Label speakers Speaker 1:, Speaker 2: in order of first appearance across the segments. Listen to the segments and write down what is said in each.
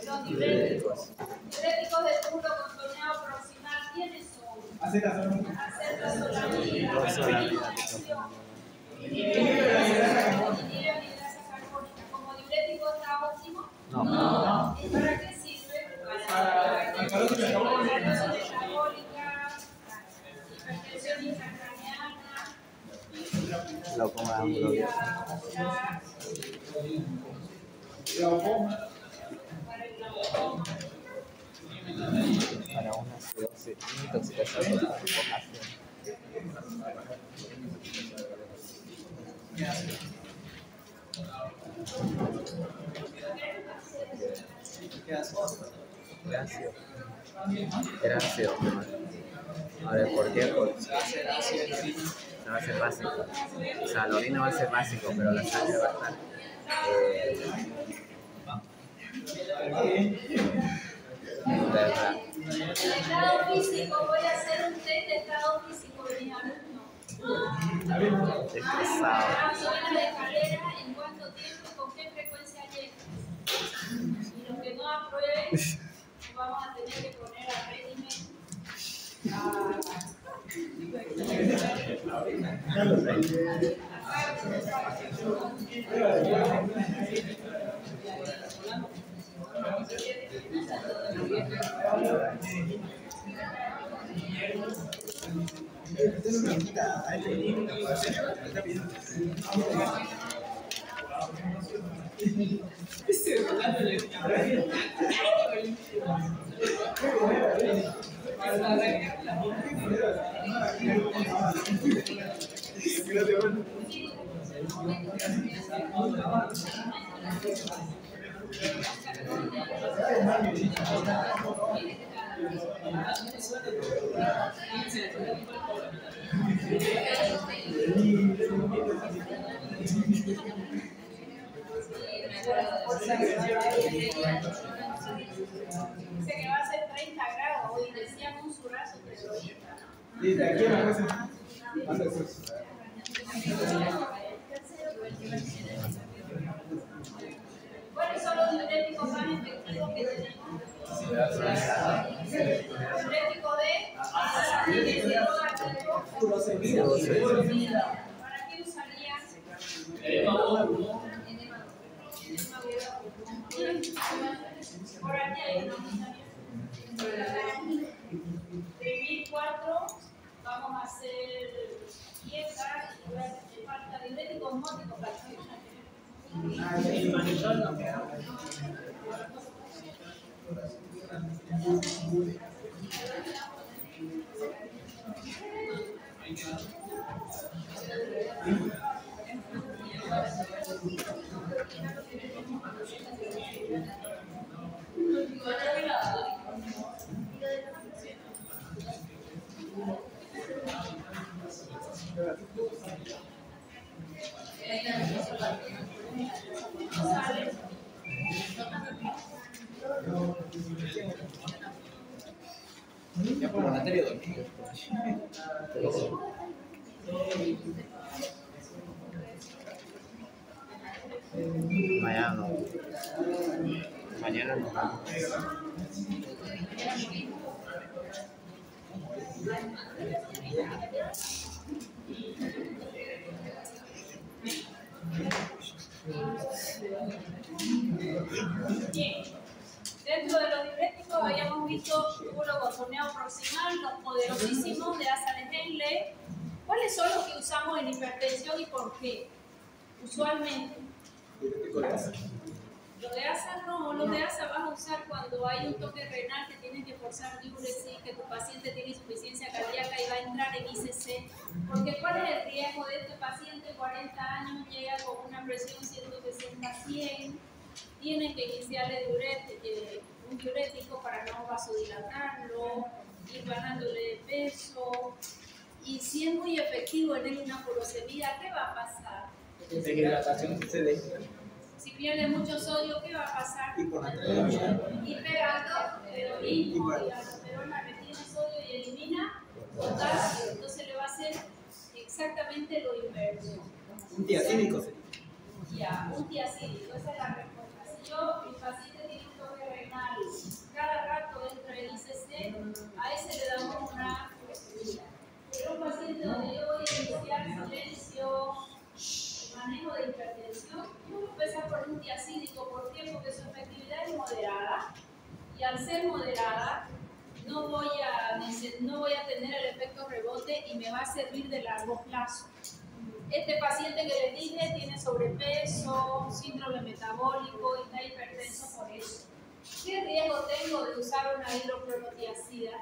Speaker 1: Los diuréticos. Diuréticos de puro contorneado proximal, ¿quiénes son? Acetazolamida. ¿Como diurético está óptimo? No. ¿Para qué sirve? Para hipertensión metabólica, hipertensión intracraneana, para el glaucoma.
Speaker 2: Para una intoxicación por oxígeno. Era ácido. A ver, ¿por qué? Porque no va a ser básico. O sea, la orina va a ser básico, pero la sangre va a estar.
Speaker 1: El estado físico, voy a hacer un test de estado físico de mis alumnos. Suben la escalera, en cuánto tiempo y con qué frecuencia llegan. Y los que no aprueben, vamos a tener que poner a régimen. Dice que va a ser 30 grados, hoy decían un surazo terrorista.
Speaker 3: Desde aquí a la casa.
Speaker 1: ¿Cuáles son los diuréticos más efectivos que tenemos? Diurético de ¿para qué usarían? Por aquí hay una de 1004 vamos a hacer dieta y le falta diuréticos móticos para que
Speaker 3: Ya por monetario dormido.
Speaker 2: Mañana no. Mañana no.
Speaker 1: Bien. Dentro de los diuréticos habíamos visto puro contorneado proximal, los poderosísimos de Asa de Henle. ¿Cuáles son los que usamos en hipertensión y por qué? Usualmente. Los de ASA no, los de ASA vas a usar cuando hay un toque renal que tienes que forzar diuresis, que tu paciente tiene insuficiencia cardíaca y va a entrar en ICC. Porque ¿cuál es el riesgo de este paciente? 40 años, llega con una presión 160-100, tienen que iniciarle un diurético para no vasodilatarlo, ir bajándole de peso. Y si es muy efectivo en una furosemida, ¿qué va a pasar?
Speaker 3: Deshidratación sucede.
Speaker 1: Si pierde mucho sodio, ¿qué va a pasar?
Speaker 3: Hiponatremia.
Speaker 1: Y pegando, pero mismo, y la aldosterona retiene sodio y elimina potasio. Entonces le va a hacer exactamente lo inverso.
Speaker 3: Un tiacídico sería.
Speaker 1: Ya, un tiacídico, esa es la respuesta. Si yo, mi paciente tiene un al ser moderada, no voy a tener el efecto rebote y me va a servir de largo plazo. Este paciente que les dije tiene sobrepeso, síndrome metabólico y está hipertenso por eso. ¿Qué riesgo tengo de usar una hidroclorotiazida?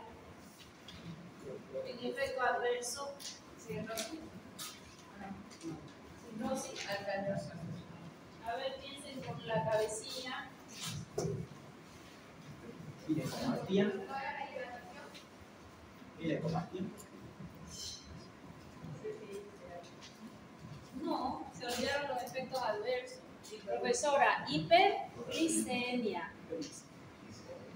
Speaker 1: En efecto adverso, cirrosis. A ver, piensen con la cabecilla.
Speaker 3: Ginecomastia. Ginecomastia.
Speaker 1: No, se olvidaron los efectos adversos. Profesora, hiperglicemia,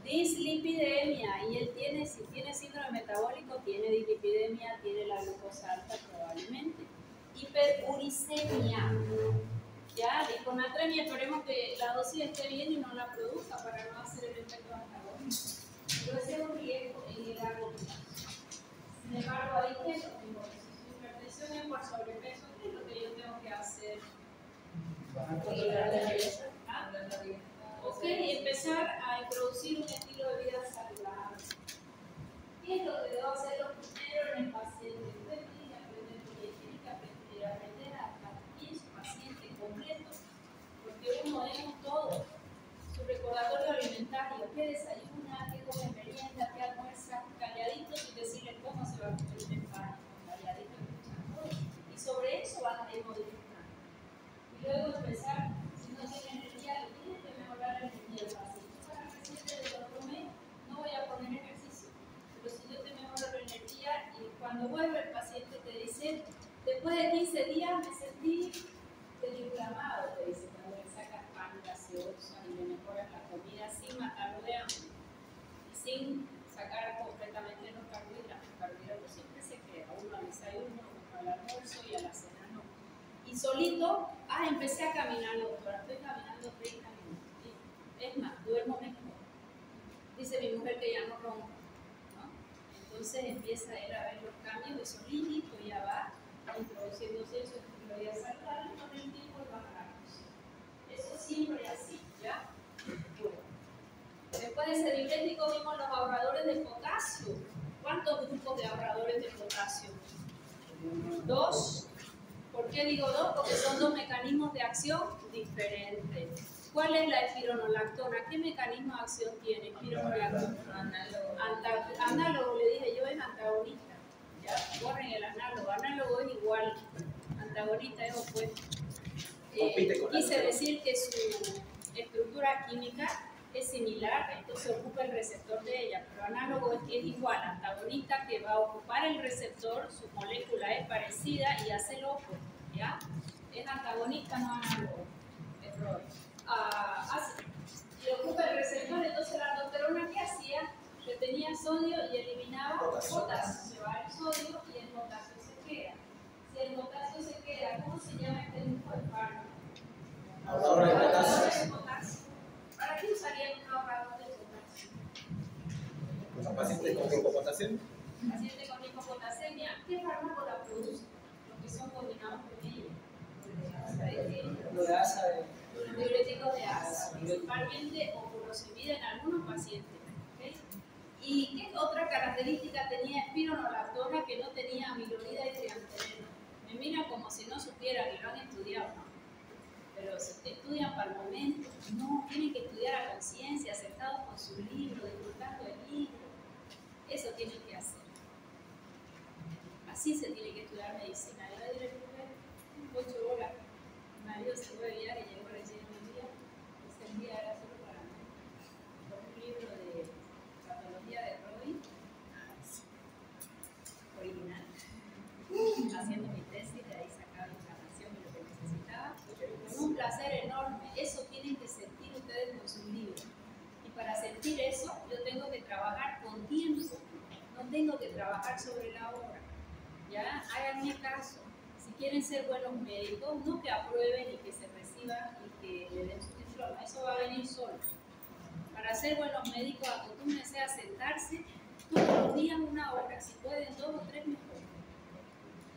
Speaker 1: dislipidemia, y él tiene, si tiene síndrome metabólico, tiene dislipidemia, tiene la glucosa alta probablemente. Hiperuricemia, ya, diconatremia, esperemos que la dosis esté bien y no la produzca para no hacer el efecto antagónico. Pero ese es un riesgo en el largo plazo. Sin embargo, ahí ¿qué es lo que si su hipertensión es por sobrepeso, ¿qué es lo que yo tengo que hacer? Ok, empezar a introducir un estilo de vida saludable. ¿Qué es lo que debo hacer lo primero en el paciente? Usted tiene que aprender, tiene que aprender a estar su paciente completo, porque uno es todo. Su recordatorio alimentario, qué desayuna, qué come merienda, qué almuerza, calladitos y decirle cómo se va a comer el pan, calladito escuchando. Y sobre eso van a ir modificando. Y luego empezar, si no tiene energía, le tiene que mejorar la energía del paciente. Para el paciente de otro mes no voy a poner ejercicio, pero si yo te mejoro la energía y cuando vuelve el paciente te dice, después de 15 días me sentí desinflamado, te dice, cuando le sacas pan gaseoso y le mejoras la comida sin matarlo de hambre y sin sacar completamente los carbohidratos. Los carbohidratos siempre se queda, uno al desayuno, uno al almuerzo y a la cena no. Y solito, empecé a caminar, doctora, estoy caminando 30 minutos. Es más, duermo mejor. Dice mi mujer que ya no ronco, ¿no? Entonces empieza él a ver los cambios de solito, ya va introduciéndose eso, lo voy a saltar con el tiempo y bajamos. Eso siempre es así, ¿ya? Bueno. Después de ese diurético vimos los ahorradores de potasio. ¿Cuántos grupos de ahorradores de potasio? 2. ¿Por qué digo 2? Porque son 2 mecanismos de acción diferentes. ¿Cuál es la espironolactona? ¿Qué mecanismo de acción tiene espironolactona? Análogo, le dije yo, es antagonista. ¿Ya? Borren el análogo. Análogo es igual, antagonista es opuesto. Quise decir que su estructura química es similar, entonces ocupa el receptor de ella, pero análogo es igual, antagonista que va a ocupar el receptor, su molécula es parecida y hace lo opuesto, ¿ya? Es antagonista, no análogo. Error. Así. Y ocupa el receptor, entonces la aldosterona, ¿qué hacía? Retenía sodio y eliminaba potasio. Se va el sodio y el potasio se queda. Si el potasio se queda, ¿cómo se llama este grupo de fármacos?
Speaker 3: Ahorrador de potasio.
Speaker 1: ¿Para qué usarían un ahorrador de potasio?
Speaker 3: Los pacientes con hipopotasemia.
Speaker 1: Pacientes con hipopotasemia, ¿qué fármaco la produce? Los que son combinados con ella.
Speaker 3: Lo de asa de...
Speaker 1: Diuréticos de asa, principalmente o furosemida en algunos pacientes. ¿Okay? ¿Y qué otra característica tenía espironolactona que no tenía amilorida y triantereno? Me miran como si no supieran y lo han estudiado, ¿no? Pero se estudian para el momento, no, tienen que estudiar a conciencia, acertados con su libro, disfrutando del libro. Eso tienen que hacer. Así se tiene que estudiar medicina. Yo le diré que 8 horas. Mi marido se fue de viaje y llegó recién en el día. Ese día era solo para mí. Con un libro de patología de Roy, original, haciendo mi tesis, de ahí sacaba la información y lo que necesitaba. Con un placer enorme. Eso tienen que sentir ustedes con sus libros. Y para sentir eso, yo tengo que trabajar con tiempo. No tengo que trabajar sobre la hora. ¿Ya? Háganme caso. Si quieren ser buenos médicos, no que aprueben y que se reciban y que le den su diploma. Eso va a venir solo. Para ser buenos médicos, acostúmbrense a sentarse todos los días 1 hora. Si pueden 2 o 3, mejor.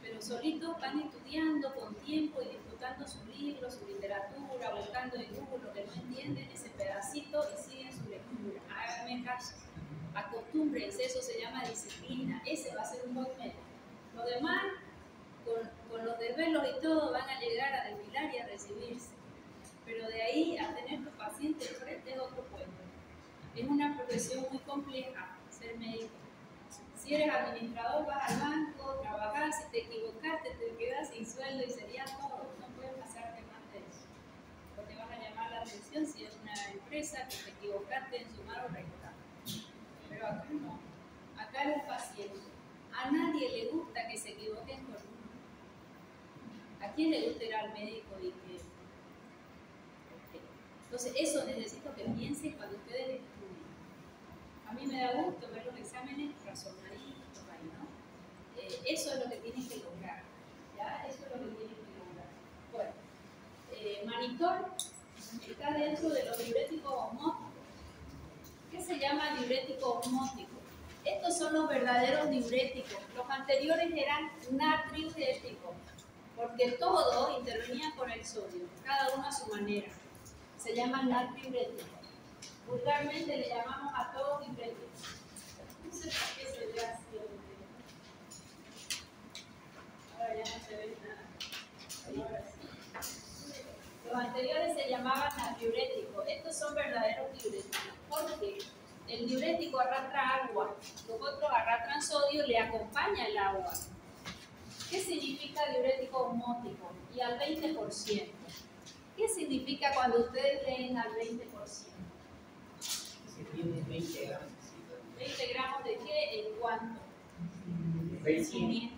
Speaker 1: Pero solitos van estudiando con tiempo y disfrutando sus libros, su literatura, buscando en Google lo que no entienden, ese pedacito y siguen su lectura. Háganme caso. Acostúmbrense, eso se llama disciplina. Ese va a ser un buen método. Los demás, con los desvelos y todo, van a llegar a desfilar y a recibirse. Pero de ahí a tener tu paciente frente es otro cuento. Es una profesión muy compleja, ser médico. Si eres administrador, vas al banco, trabajas, si te equivocaste, te quedas sin sueldo y sería todo. No puede pasarte más de eso. O te van a llamar la atención si es una empresa que te equivocaste en sumar o restar. Pero acá no. Acá es un paciente. A nadie le gusta que se equivoquen con uno. ¿A quién le gusta ir al médico y que... Entonces, eso necesito que piensen cuando ustedes estudien. A mí me da gusto ver los exámenes razonaditos ahí, ¿no? Eso es lo que tienen que lograr. ¿Ya? Eso es lo que tienen que lograr. Bueno, manitol está dentro de los diuréticos osmóticos. ¿Qué se llama diurético osmótico? Estos son los verdaderos diuréticos. Los anteriores eran natriuréticos, porque todo intervenía con el sodio, cada uno a su manera. Se llaman natriuréticos. Vulgarmente le llamamos a todos diuréticos. No sé por qué se ve así. Ahora ya no se ve nada. Ahora sí. Los anteriores se llamaban natriuréticos. Estos son verdaderos diuréticos. Porque el diurético arrastra agua, los otros arrastran sodio, le acompaña el agua. ¿Qué significa diurético osmótico? Y al 20%. ¿Qué significa cuando ustedes leen al 20%?
Speaker 3: Se tiene 20 gramos.
Speaker 1: ¿20 gramos de qué? ¿En cuánto?
Speaker 3: 20.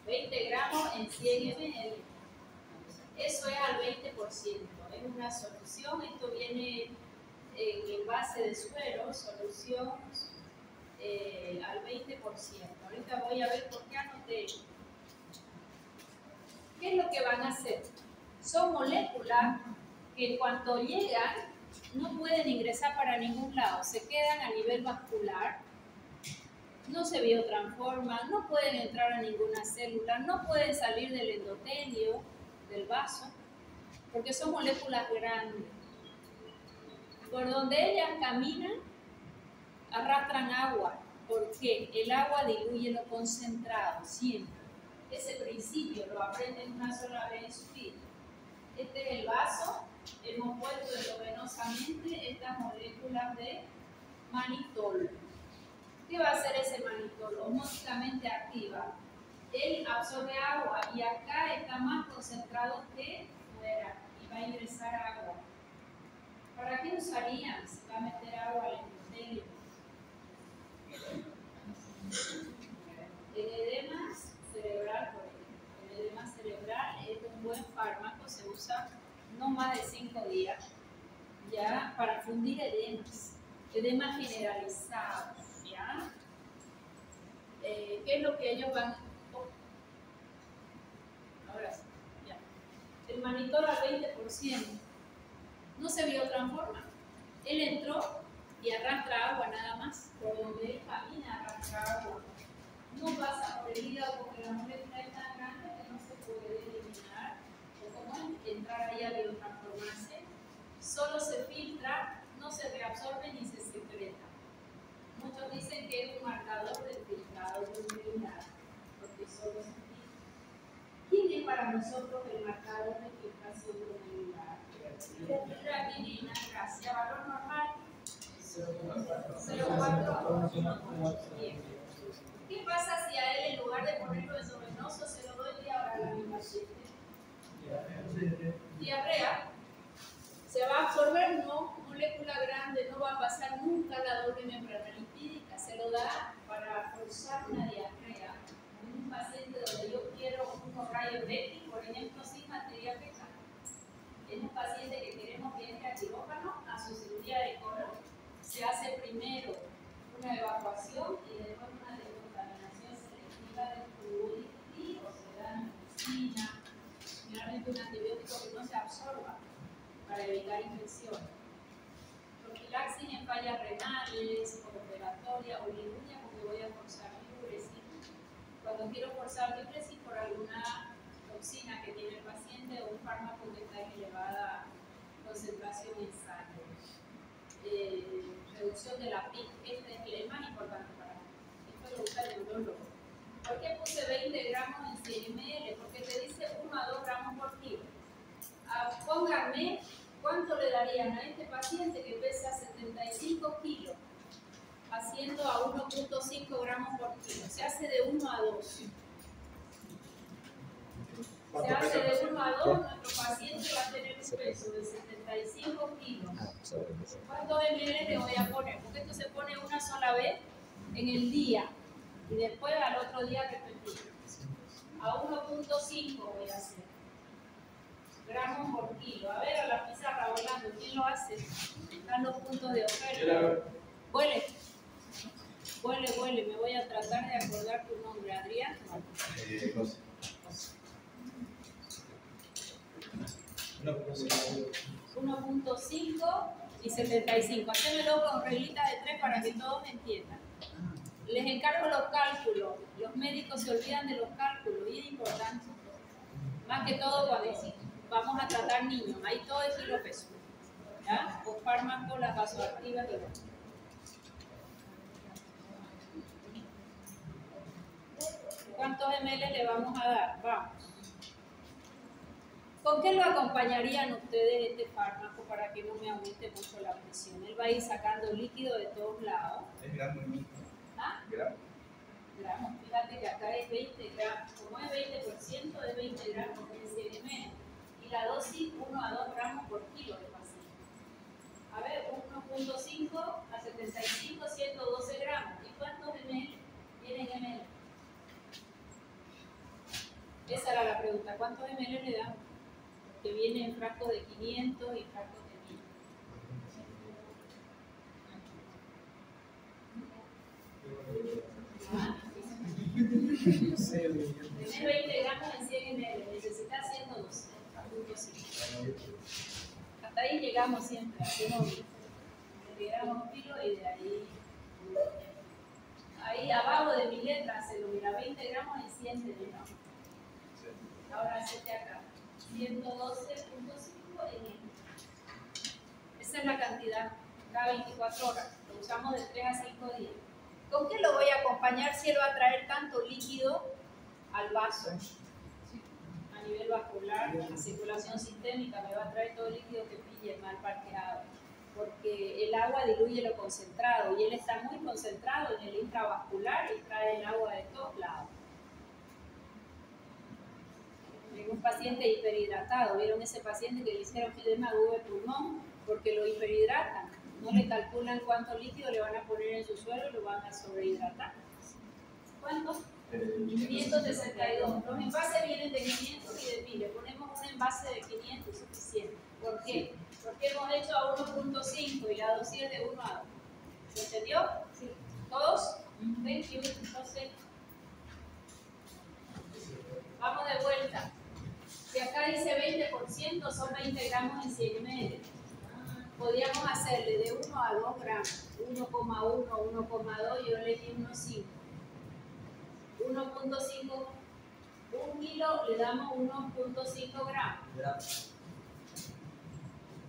Speaker 1: 20 gramos en 100 ml. Eso es al 20%. Es una solución. Esto viene en envase de suero, solución al 20%. Ahorita voy a ver por qué anoté. ¿Qué es lo que van a hacer? Son moléculas que cuando llegan no pueden ingresar para ningún lado, se quedan a nivel vascular, no se biotransforman, no pueden entrar a ninguna célula, no pueden salir del endotelio, del vaso, porque son moléculas grandes. Por donde ellas caminan, arrastran agua, porque el agua diluye lo concentrado, siempre. Ese principio lo aprenden una sola vez en su vida. Este es el vaso, hemos puesto endovenosamente estas moléculas de manitol. ¿Qué va a hacer ese manitol? Osmóticamente activa. Él absorbe agua y acá está más concentrado que fuera y va a ingresar agua. ¿Para qué usarían si va a meter agua al endotelio? El edema cerebral, por ejemplo. El edema cerebral es un buen fármaco, se usa no más de 5 días ya para fundir edemas, edemas generalizados, ¿ya? ¿Qué es lo que ellos van? Ahora sí, ya. El manitol al 20% no se biotransforma. Él entró y arrastra agua nada más, por donde él camina arrastra agua. No pasa por el hígado porque la molécula es tan grande que no se puede eliminar o como entrar ahí a biotransformarse. Solo se filtra, no se reabsorbe ni se secreta. Muchos dicen que es un marcador del filtrado glomerular, porque solo se filtra. ¿Quién es para nosotros el marcador de filtración glomerular? La quinina, gracias. Valor normal 0,4. ¿Qué pasa si a él en lugar de ponerlo endovenoso se lo doy vía oral a mi paciente? Diarrea. ¿Se va a absorber? No. Molécula grande, no va a pasar nunca la doble membrana lipídica. Se lo da para forzar una diarrea. En un paciente donde yo quiero unos rayos X, por ejemplo, sin materia fecal. En un paciente que queremos que entre a quirófano, a su cirugía de colon, se hace primero una evacuación y después una descontaminación selectiva del fluido o se da medicina, generalmente un antibiótico que no se absorba para evitar infecciones. Profilaxis en fallas renales, postoperatoria o liuria porque voy a forzar diuresis. Cuando quiero forzar diuresis por alguna toxina que tiene el paciente o un fármaco que está en elevada concentración en sangre. producción de la PIC. Este es el más importante para mí. Esto lo usa el neurólogo. ¿Por qué puse 20 gramos en 100 ml? Porque te dice 1 a 2 gramos por kilo. Pónganme cuánto le darían a este paciente que pesa 75 kilos, haciendo a 1.5 gramos por kilo. Se hace de 1 a 2. Se hace de 1 a 2, nuestro paciente va a tener un peso de 75 kilos. ¿Cuántos ml le voy a poner? Porque esto se pone una sola vez en el día y después al otro día repetir. A 1.5 voy a hacer gramos por kilo. A ver, a la pizarra volando, ¿quién lo hace? Están los puntos de oferta. Huele. Huele. Me voy a tratar de acordar tu nombre, Adrián. 1.5 y 75. Hacémelo con reglitas de 3 para que todos entiendan. Les encargo los cálculos. Los médicos se olvidan de los cálculos y es importante. Más que todo cuando vamos a tratar niños. Ahí todo es kilopeso. ¿Ya? O fármacos, las vasoactivas y demás. ¿Cuántos ml le vamos a dar? Vamos. ¿Con qué lo acompañarían ustedes este fármaco para que no me aumente mucho la presión? Él va a ir sacando líquido de todos lados.
Speaker 4: Es gramos mismo.
Speaker 1: ¿Ah? Gramos. Fíjate que acá es 20 gramos. Como es 20%, es 20 gramos en 100 ml. Y la dosis 1 a 2 gramos por kilo de paciente. A ver, 1.5 a 75, 112 gramos. ¿Y cuántos ml tienen ml? Esa era la pregunta. ¿Cuántos ml le damos? Que viene en frascos de 500 y frascos de 1000. Tener 20 gramos en 100 ml, necesitas 112. Hasta ahí llegamos siempre, hacemos 20 gramos kilo y de ahí abajo de mi letra se lo mira 20 gramos en 100 ml. Ahora hacete acá. 112.5 en el. Esa es la cantidad, cada 24 horas. Lo usamos de 3 a 5 días. ¿Con qué lo voy a acompañar si él va a traer tanto líquido al vaso? A nivel vascular, la circulación sistémica me va a traer todo el líquido que pille mal parqueado. Porque el agua diluye lo concentrado y él está muy concentrado en el intravascular y trae el agua de todos lados. Un paciente hiperhidratado, ¿vieron ese paciente que le hicieron edema de pulmón porque lo hiperhidratan? No le calculan cuánto líquido le van a poner en su suelo y lo van a sobrehidratar. ¿Cuántos? 562. Los envases vienen de 500 y de 1000. Le ponemos un envase de 500 suficiente. ¿Por qué? Porque hemos hecho a 1.5 y la dosis es de 1 a 2. ¿Se entendió? Sí. ¿Todos? 21. Entonces, vamos de vuelta. Si acá dice 20%, son 20 gramos en 100 ml. Podríamos hacerle de 1 a 2 gramos, 1,1, 1,2, yo le di 1,5. 1.5, 1 kilo le damos 1.5 gramos.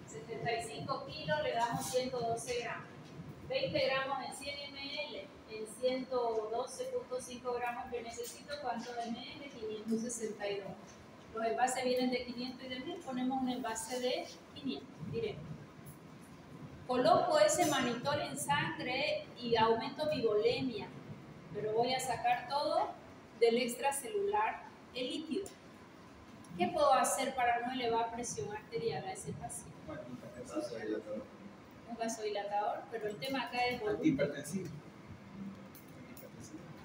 Speaker 1: 75 kilos le damos 112 gramos. 20 gramos en 100 ml, en 112.5 gramos que necesito, ¿cuánto de ml? 562. Los envases vienen de 500 y de 1000, ponemos un envase de 500, directo. Coloco ese manitol en sangre y aumento mi volemia, pero voy a sacar todo del extracelular, el líquido. ¿Qué puedo hacer para no elevar presión arterial a ese paciente? Un vasodilatador, pero el tema acá es volumen.
Speaker 4: Hipertensivo.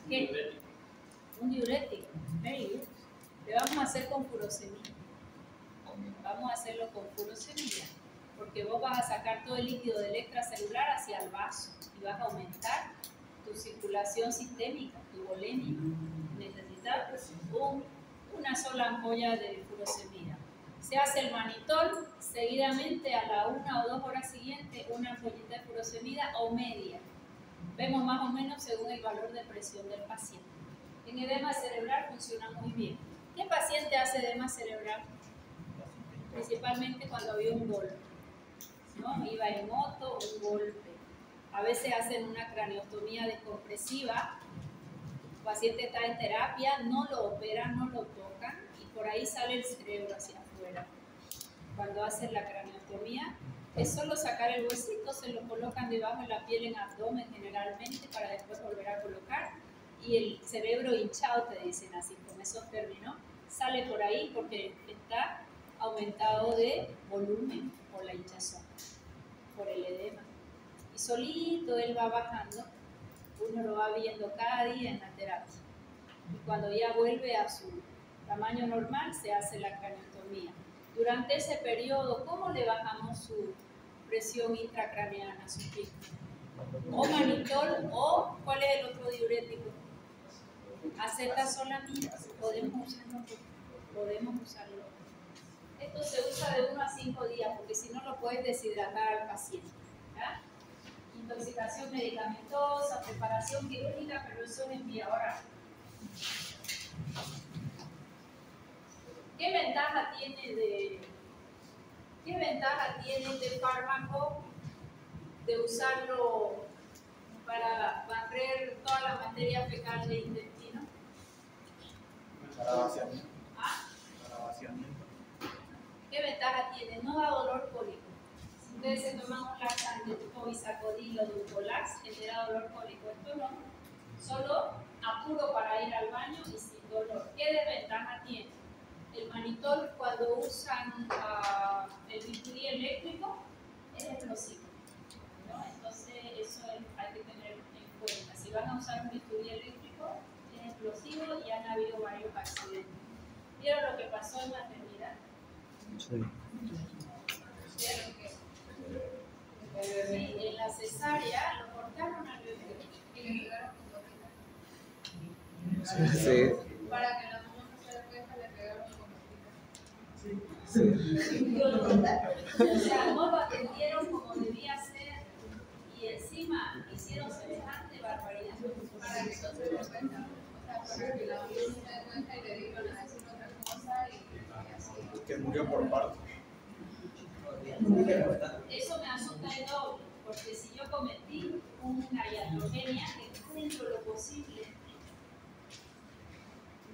Speaker 1: ¿Qué? Un diurético. Very good. Le vamos a hacer con furosemida. Vamos a hacerlo con furosemida, porque vos vas a sacar todo el líquido del extracelular hacia el vaso y vas a aumentar tu circulación sistémica, tu volemia. Necesitas una sola ampolla de furosemida. Se hace el manitol, seguidamente a la 1 o 2 horas siguientes una ampollita de furosemida o media. Vemos más o menos según el valor de presión del paciente. En edema cerebral funciona muy bien. ¿Qué paciente hace edema cerebral? Principalmente cuando había un golpe, ¿no? Iba en moto, un golpe. A veces hacen una craneostomía descompresiva. El paciente está en terapia, no lo operan, no lo tocan y por ahí sale el cerebro hacia afuera. Cuando hacen la craneostomía, es solo sacar el huesito, se lo colocan debajo de la piel en abdomen generalmente para después volver a colocar y el cerebro hinchado, te dicen así, con esos términos, sale por ahí porque está aumentado de volumen por la hinchazón, por el edema. Y solito él va bajando, uno lo va viendo cada día en la terapia. Y cuando ya vuelve a su tamaño normal, se hace la craneostomía. Durante ese periodo, ¿cómo le bajamos su presión intracraneana, su pico? O manitol, o ¿cuál es el otro diurético? Acetazolamida. Podemos usarlo. Esto se usa de 1 a 5 días, porque si no lo puedes deshidratar al paciente. ¿Ya? Intoxicación medicamentosa, preparación quirúrgica, pero eso es en vía oral. ¿Qué ventaja tiene este fármaco de usarlo para barrer toda la materia fecal del intestino?
Speaker 4: Para vaciamiento.
Speaker 1: ¿Ah?
Speaker 4: Para vaciamiento.
Speaker 1: ¿Qué ventaja tiene? No da dolor cólico. Si ustedes se toman un laxante tipo bisacodil o dulcolax, genera dolor cólico. Esto no. Solo apuro para ir al baño y sin dolor. ¿Qué desventaja tiene? El manitol, cuando usan el bisturí eléctrico, es explosivo, ¿no? Entonces eso hay que tener en cuenta. Si van a usar un bisturí eléctrico, es explosivo y han habido varios accidentes. ¿Vieron lo que pasó en maternidad?
Speaker 2: Sí.
Speaker 1: ¿Vieron que? Sí, en la cesárea lo cortaron al bebé y le pegaron con gotita.
Speaker 2: Sí.
Speaker 1: Para que la mamá no se dé cuenta, le pegaron con gotita.
Speaker 2: Sí.
Speaker 1: O sea, no lo atendieron como debía ser y encima hicieron semejante barbaridad para que no se dé cuenta. O sea, para que la mamá no se dé cuenta y le digan a decir otra cosa y así.
Speaker 4: Que murió por parto.
Speaker 1: Eso me asusta el doble, porque si yo cometí una iatrogenia que está dentro de lo posible,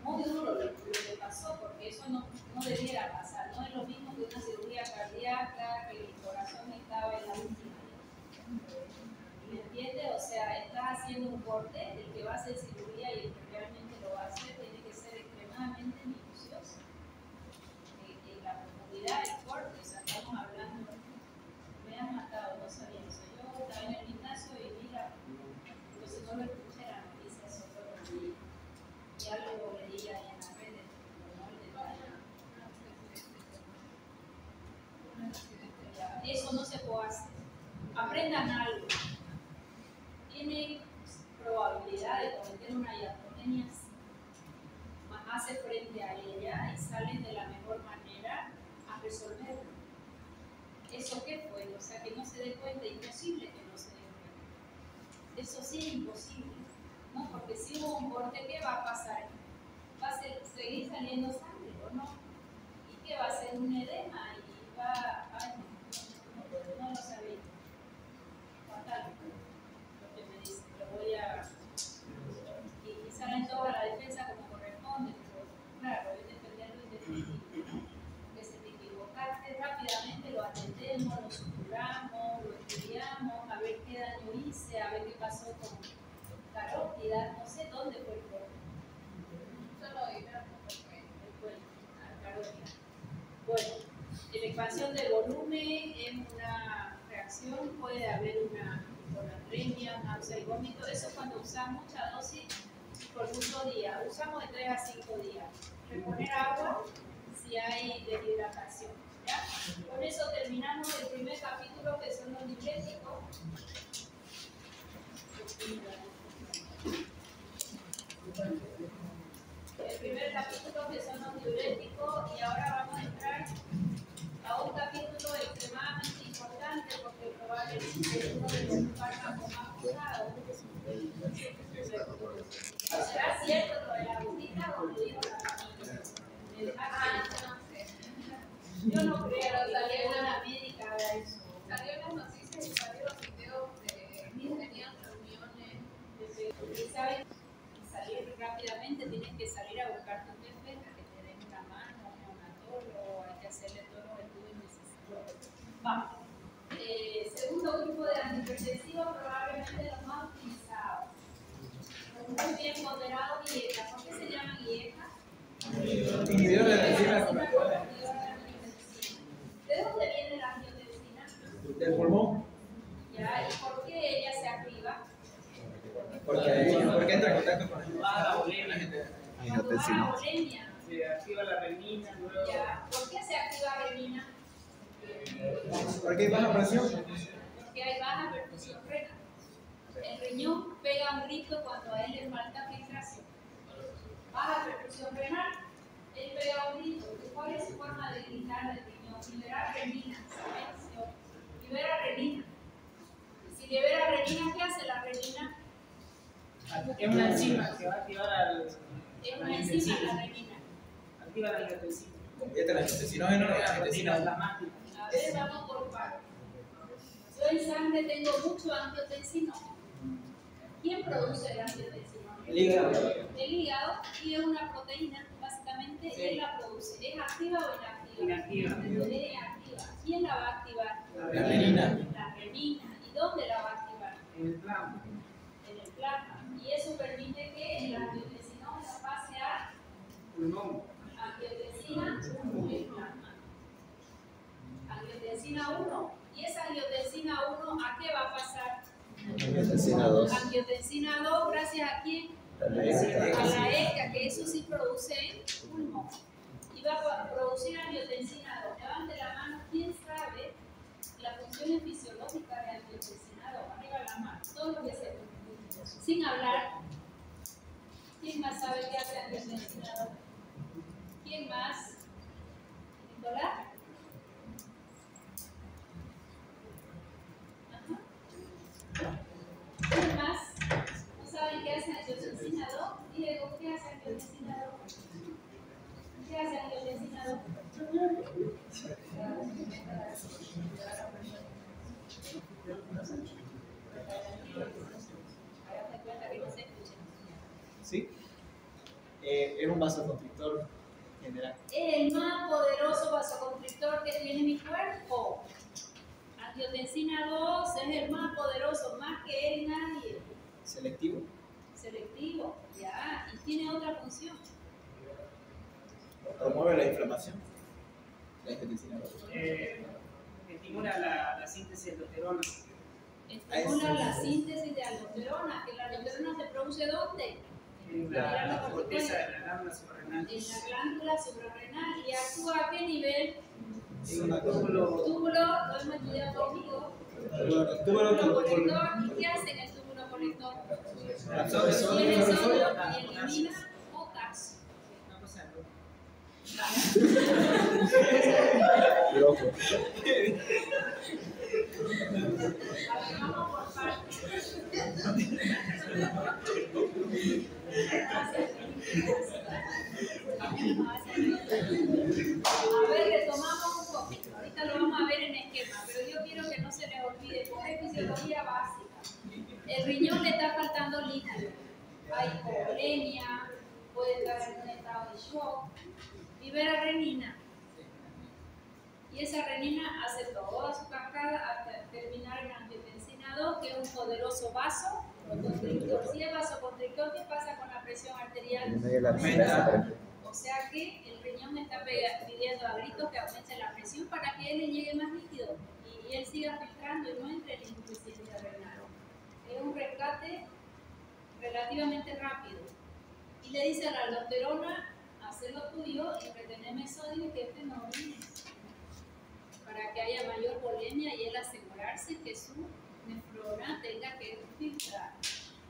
Speaker 1: muy duro lo que pasó, porque eso no debiera pasar. No es lo mismo que una cirugía cardíaca, que el corazón estaba en la última. ¿Me entiendes? O sea, estás haciendo un corte, el que va a hacer cirugía y el que realmente lo va a hacer tiene que ser extremadamente minucioso. En la profundidad del corte, o sea, estamos hablando, me han matado, no sabía eso. Yo estaba en el gimnasio y mira, entonces no lo escuché la noticia, eso fue lo que vi. Y algo leía ahí en las redes, pero no el detalle. Eso no se puede hacer. Aprendan algo. Tienen probabilidad de cometer una iatrogenia, más hace frente a ella y salen de la mejor manera a resolverlo. ¿Eso qué fue? O sea, que no se dé cuenta, imposible que no se dé cuenta. Eso sí es imposible, ¿no? Porque si hubo un corte, ¿qué va a pasar? ¿Va a seguir saliendo sangre o no? ¿Y qué va a ser? Un edema y va... Ay, no lo sabía. Fatal. Lo que me dice, lo voy a... Y salen toda la defensa como corresponde, pero claro, es defender lo independiente. Que se te equivocaste, rápidamente lo atendemos, lo suturamos, lo estudiamos, a ver qué daño hice, a ver qué pasó con carótida, no sé dónde fue el corte. Solo dinero porque carótida. Bueno, la expansión del volumen es una reacción, puede haber una hiponatremia, náusea y vómito. Eso cuando usamos mucha dosis por muchos días. Usamos de 3 a 5 días. Reponer agua si hay deshidratación. ¿Ya? Con eso terminamos el primer capítulo, que son los diuréticos. El primer capítulo, que son los diuréticos, y ahora vamos a entrar a un capítulo extremadamente importante porque probablemente es uno de los fármacos más usados. ¿Será cierto lo de la gotita o lo dijo la familia? No sé. Yo no creo que salió una médica haga eso. Salió en las noticias y salió los videos de apoderados y IECA. ¿Por qué se llaman IECA?
Speaker 4: Inhibidor de la enzima
Speaker 1: ¿De dónde viene la angiotensina?
Speaker 4: del pulmón.
Speaker 1: Ya, ¿y por qué ella se activa?
Speaker 4: Porque entra en contacto con el
Speaker 3: La bulimia.
Speaker 1: Cuando va la bulimia.
Speaker 3: Se activa la renina, luego.
Speaker 1: Ya, ¿por qué se activa renina?
Speaker 4: Porque hay baja presión.
Speaker 1: Porque hay baja perfusión renal. El riñón pega un grito cuando a él le falta filtración. Baja perfusión renal, él pega un grito. ¿Cuál es su forma de gritar del riñón? Liberar renina. Silencio. Libera renina. Si libera renina, ¿qué hace la renina?
Speaker 3: Es una enzima que va a activar al.
Speaker 1: Es una enzima la renina.
Speaker 3: Activa la angiotensina.
Speaker 4: Convierte la angiotensina
Speaker 3: La
Speaker 4: en
Speaker 3: máquina.
Speaker 1: A ver, vamos por partes. Yo en sangre tengo mucho angiotensino. ¿Quién produce el angiotensino?
Speaker 4: el hígado.
Speaker 1: El hígado, y es una proteína, básicamente, y él la produce. ¿Es activa o inactiva?
Speaker 3: Inactiva.
Speaker 1: Es activa. ¿Quién la va a activar?
Speaker 4: La renina.
Speaker 1: La renina. ¿Y dónde la va a activar?
Speaker 3: En el plasma.
Speaker 1: En el plasma. Y eso permite que el angiotensinón la pase a
Speaker 3: Pulmón.
Speaker 1: angiotensina 1 en plasma. Angiotensina 1. ¿Y esa angiotensina 1 a qué va a pasar?
Speaker 2: Angiotensina 2.
Speaker 1: Angiotensina 2, ¿gracias a quién?
Speaker 2: La
Speaker 1: A la ECA, que eso sí produce en pulmón. Y va a producir angiotensina 2. Levante la mano, ¿quién sabe las funciones fisiológicas de angiotensina 2? Arriba la mano, todo lo que se. Sin hablar, ¿quién más sabe qué hace angiotensina 2? ¿Quién más? ¿Nicolás? Ajá. ¿Quién más? ¿No saben qué hace angiotensina 2? Diego, ¿qué hace angiotensina 2? ¿Qué hace angiotensina 2? Háganse cuenta que no se escucha.
Speaker 4: ¿Sí? Es un vasoconstrictor general.
Speaker 1: Es el más poderoso vasoconstrictor que tiene mi cuerpo. Angiotensina 2 es el más poderoso, más que él nadie.
Speaker 4: Selectivo.
Speaker 1: Selectivo, ya, y tiene otra función.
Speaker 4: Promueve la inflamación. La angiotensina 2.
Speaker 3: Estimula la síntesis de aldosterona.
Speaker 1: Estimula la síntesis de aldosterona, que la aldosterona se produce ¿dónde?
Speaker 3: En la corteza de la glándula suprarrenal.
Speaker 1: En la glándula suprarrenal. ¿Y actúa a qué nivel?
Speaker 3: Es un túbulo.
Speaker 1: Túbulo, lo hemos estudiado conmigo.
Speaker 4: Túbulo
Speaker 1: Colector. ¿Y qué hace en el túbulo colector?
Speaker 4: absorbe sodio y
Speaker 1: Tiene sodio
Speaker 4: absorbe
Speaker 1: y elimina potasio.
Speaker 3: Una cosa de loco.
Speaker 2: Loco.
Speaker 1: A ver, vamos por partes. A ver, retomamos un poquito. Ahorita lo vamos a ver en esquema, pero yo quiero que no se les olvide, porque es fisiología básica. El riñón le está faltando líquido. Hay hipovolemia, puede estar en un estado de shock. Libera renina. Y esa renina hace toda su cascada hasta terminar en angiotensina 2, que es un poderoso vasoconstrictor. Si es vasoconstrictor, ¿qué pasa con la presión arterial?
Speaker 2: En medio de la receta.
Speaker 1: O sea que el riñón está pidiendo a gritos que aumente la presión para que él le llegue más líquido y él siga filtrando y no entre en insuficiencia renal. Es un rescate relativamente rápido. Y le dice a la aldosterona, hacer lo tuyo y retenerme sodio y que este no orine, para que haya mayor volemia y él asegurarse que su nefrona tenga que filtrar.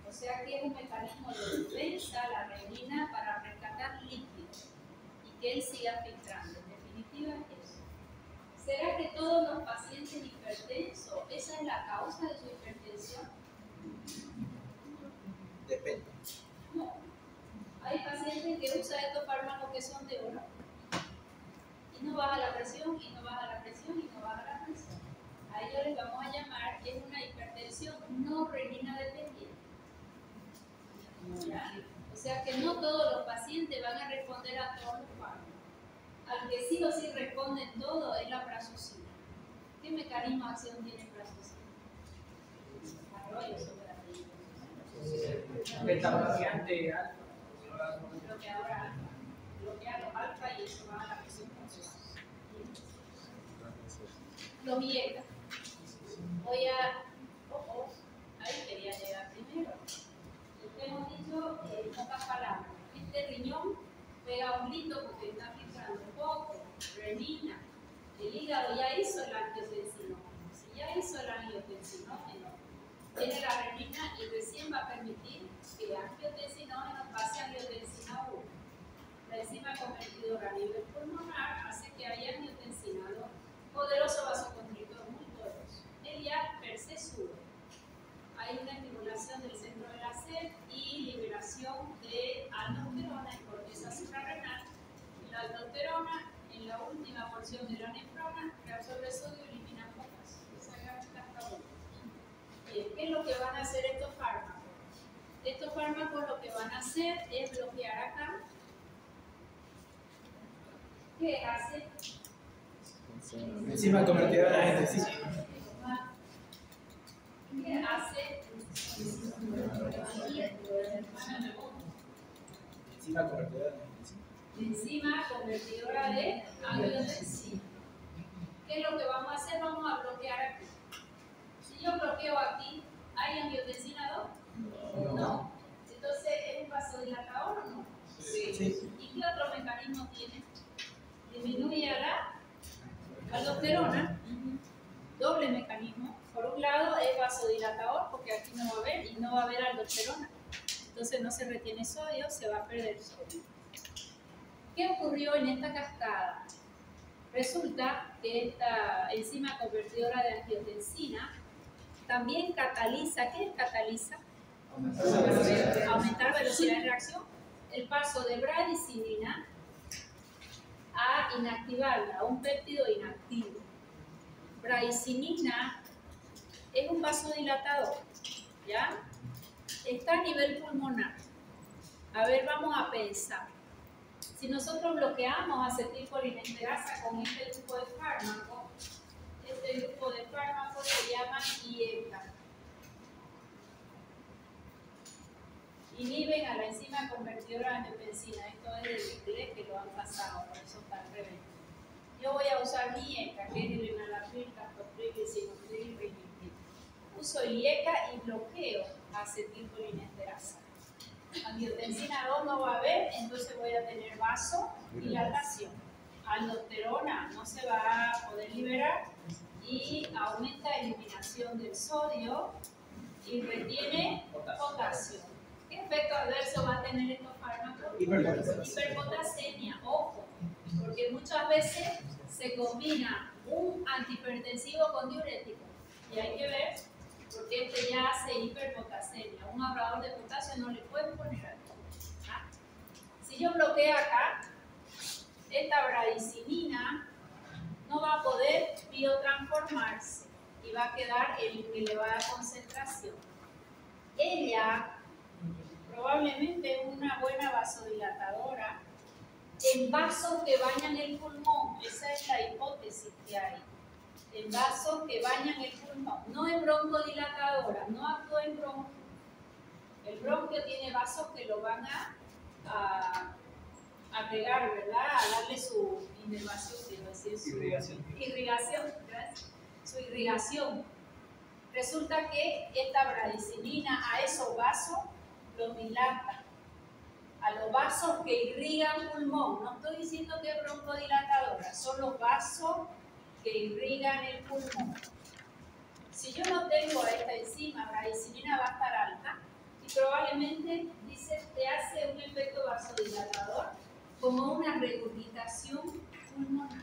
Speaker 1: O sea que es un mecanismo de defensa, la renina, para rescatar líquidos y que él siga filtrando. En definitiva, es eso. ¿Será que todos los pacientes hipertensos, esa es la causa de su hipertensión?
Speaker 4: Depende.
Speaker 1: No. Hay pacientes que usan estos fármacos que son de oro y no baja la presión, y no baja la presión, y no baja la presión. A ellos les vamos a llamar que es una hipertensión no renina dependiente. ¿Ya? O sea que no todos los pacientes van a responder a todos los fármacos. Al que sí o sí responden todo es la prazosin. ¿Qué mecanismo de acción tiene prazosin? Desarrollo sobre la
Speaker 3: Beta bloqueante alfa.
Speaker 1: Bloquea los alfa y eso va a la presión funcional. Los IECA. Voy a... ahí quería llegar primero. Hemos dicho en pocas palabras, este riñón pega un grito porque está filtrando poco, renina, el hígado ya hizo el angiotensinógeno. Si ya hizo el angiotensinógeno, tiene la renina y recién va a permitir que el angiotensinógeno pase a angiotensina 1. La enzima convertidora a nivel pulmonar hace que haya angiotensina 2, poderoso vasoconstrictor muy poderoso. Él ya per se sube. Hay una estimulación del centro de la sed y liberación de aldosterona en corteza suprarrenal. La aldosterona, en la última porción de la nefrona, reabsorbe sodio y elimina potasio. Esa es la cascabel. ¿Qué es lo que van a hacer estos fármacos? Estos fármacos lo que van a hacer es bloquear acá. ¿Qué hace?
Speaker 4: Enzima convertidora de angiotensina.
Speaker 1: ¿Qué hace?
Speaker 4: Enzima convertidora de angiotensina.
Speaker 1: Enzima convertidora de angiotensina. ¿Qué es lo que vamos a hacer? Vamos a bloquear aquí. Si yo bloqueo aquí, ¿hay angiotensina 2? No. Entonces, ¿es un vasodilatador o no?
Speaker 4: Sí.
Speaker 1: ¿Y qué otro mecanismo tiene? Disminuye la aldosterona. Doble mecanismo. Por un lado es vasodilatador porque aquí no va a haber y no va a haber aldosterona. Entonces no se retiene sodio, se va a perder sodio. ¿Qué ocurrió en esta cascada? Resulta que esta enzima convertidora de angiotensina también cataliza. ¿Qué es cataliza? Aumentar velocidad de reacción. El paso de bradicinina a inactivarla, a un péptido inactivo. Bradicinina es un vasodilatador, ¿ya? Está a nivel pulmonar. A ver, vamos a pensar. Si nosotros bloqueamos acetilcolinesterasa con este grupo de fármacos, se llama IECA. Inhiben a la enzima convertidora de angiotensina. Esto es del inglés que lo han pasado, por eso está al revés. Yo voy a usar mi IECA, que es el enalapril, captopril, lisinopril y rimipril. Uso IECA y bloqueo acetilcolinesterasa. Angiotensina 2 no va a haber, entonces voy a tener vasodilatación. Aldosterona no se va a poder liberar y aumenta la eliminación del sodio y retiene potasio. ¿Qué efecto adverso va a tener estos fármacos? Hiperpotasemia, ojo, porque muchas veces se combina un antihipertensivo con diurético y hay que ver porque este ya hace hiperpotasemia. Un ahorrador de potasio no le pueden poner aquí. ¿Ah? Si yo bloqueo acá, esta bradicinina no va a poder biotransformarse y va a quedar en elevada concentración. Ella probablemente es una buena vasodilatadora en vasos que bañan el pulmón. Esa es la hipótesis que hay. En vasos que bañan el pulmón. No es broncodilatadora, no actúa en bronquio. El bronquio tiene vasos que lo van a pegar, ¿verdad? A darle su inervación, quiero decir, su irrigación. Su irrigación. Resulta que esta bradicinina a esos vasos los dilata. A los vasos que irrigan pulmón. No estoy diciendo que es broncodilatadora, son los vasos que irrigan el pulmón. Si yo no tengo a esta enzima, la bradicinina va a estar alta y probablemente dice te hace un efecto vasodilatador como una regurgitación pulmonar.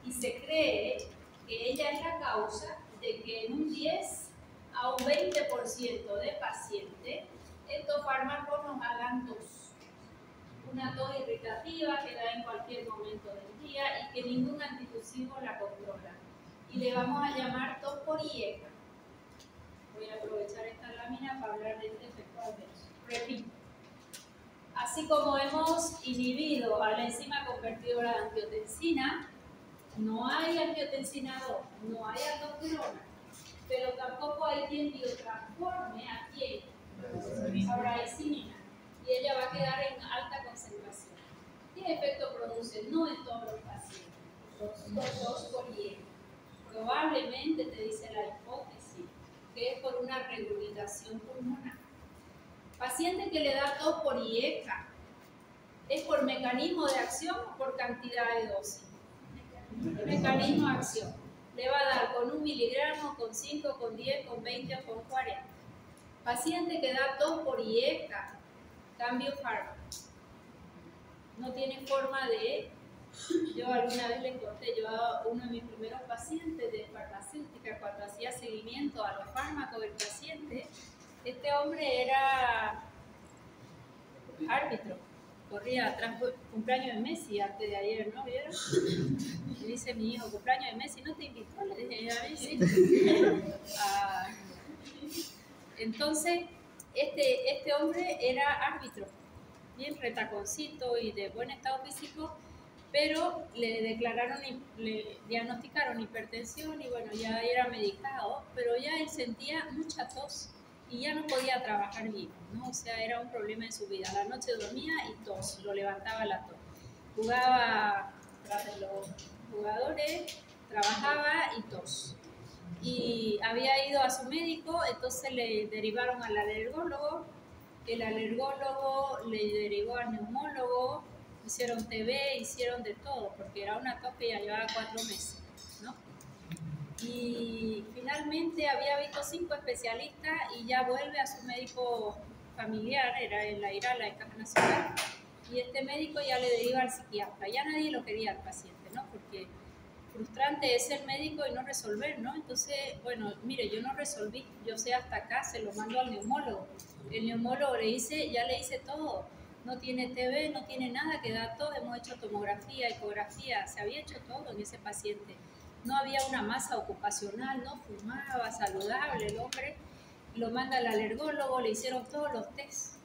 Speaker 1: Y se cree que ella es la causa de que en un 10 a un 20% de pacientes estos fármacos nos hagan tos. Una tos irritativa que da en cualquier momento del día y que ningún antitusivo la controla. Y le vamos a llamar tos por IECA. Voy a aprovechar esta lámina para hablar de este efecto adverso. Repito. Así como hemos inhibido a la enzima convertidora de angiotensina, no hay angiotensina 2, no hay aldosterona, pero tampoco hay quien biotransforme a quién, abraicínina, y ella va a quedar en alta concentración. ¿Qué efecto produce? No en todos los pacientes, los tos por hielo. Probablemente te dice la hipótesis que es por una regurgitación pulmonar. Paciente que le da tos por IECA, ¿es por mecanismo de acción o por cantidad de dosis? Mecanismo de acción. Le va a dar con 1 miligramo, con 5, con 10, con 20 o con 40. Paciente que da tos por IECA, cambio fármaco. No tiene forma de... Yo alguna vez le conté, yo a uno de mis primeros pacientes de farmacéutica, cuando hacía seguimiento a los fármacos del paciente, este hombre era árbitro, corría atrás, cumpleaños de Messi antes de ayer, ¿no vieron? Y dice mi hijo, cumpleaños de Messi, ¿no te invitó? Le dije, a mí sí. Entonces, este hombre era árbitro, bien retaconcito y de buen estado físico, pero le diagnosticaron hipertensión y bueno, ya era medicado, pero ya él sentía mucha tos y ya no podía trabajar bien, ¿no? O sea, era un problema en su vida. A la noche dormía y tos, lo levantaba la tos. Jugaba tras de los jugadores, trabajaba y tos. Y había ido a su médico, entonces le derivaron al alergólogo, el alergólogo le derivó al neumólogo, hicieron TB, hicieron de todo, porque era una tos que ya llevaba 4 meses, ¿no? Y finalmente había visto 5 especialistas y ya vuelve a su médico familiar, era en la IRALA, en Caja Nacional, y este médico ya le deriva al psiquiatra. Ya nadie lo quería al paciente, ¿no? Porque frustrante es ser médico y no resolver, ¿no? Entonces, bueno, mire, yo no resolví, yo sé hasta acá, se lo mando al neumólogo. El neumólogo le dice, ya le hice todo, no tiene TB, no tiene nada, que da todo, hemos hecho tomografía, ecografía, se había hecho todo en ese paciente. No había una masa ocupacional, no fumaba, saludable el hombre, lo manda al alergólogo, le hicieron todos los tests.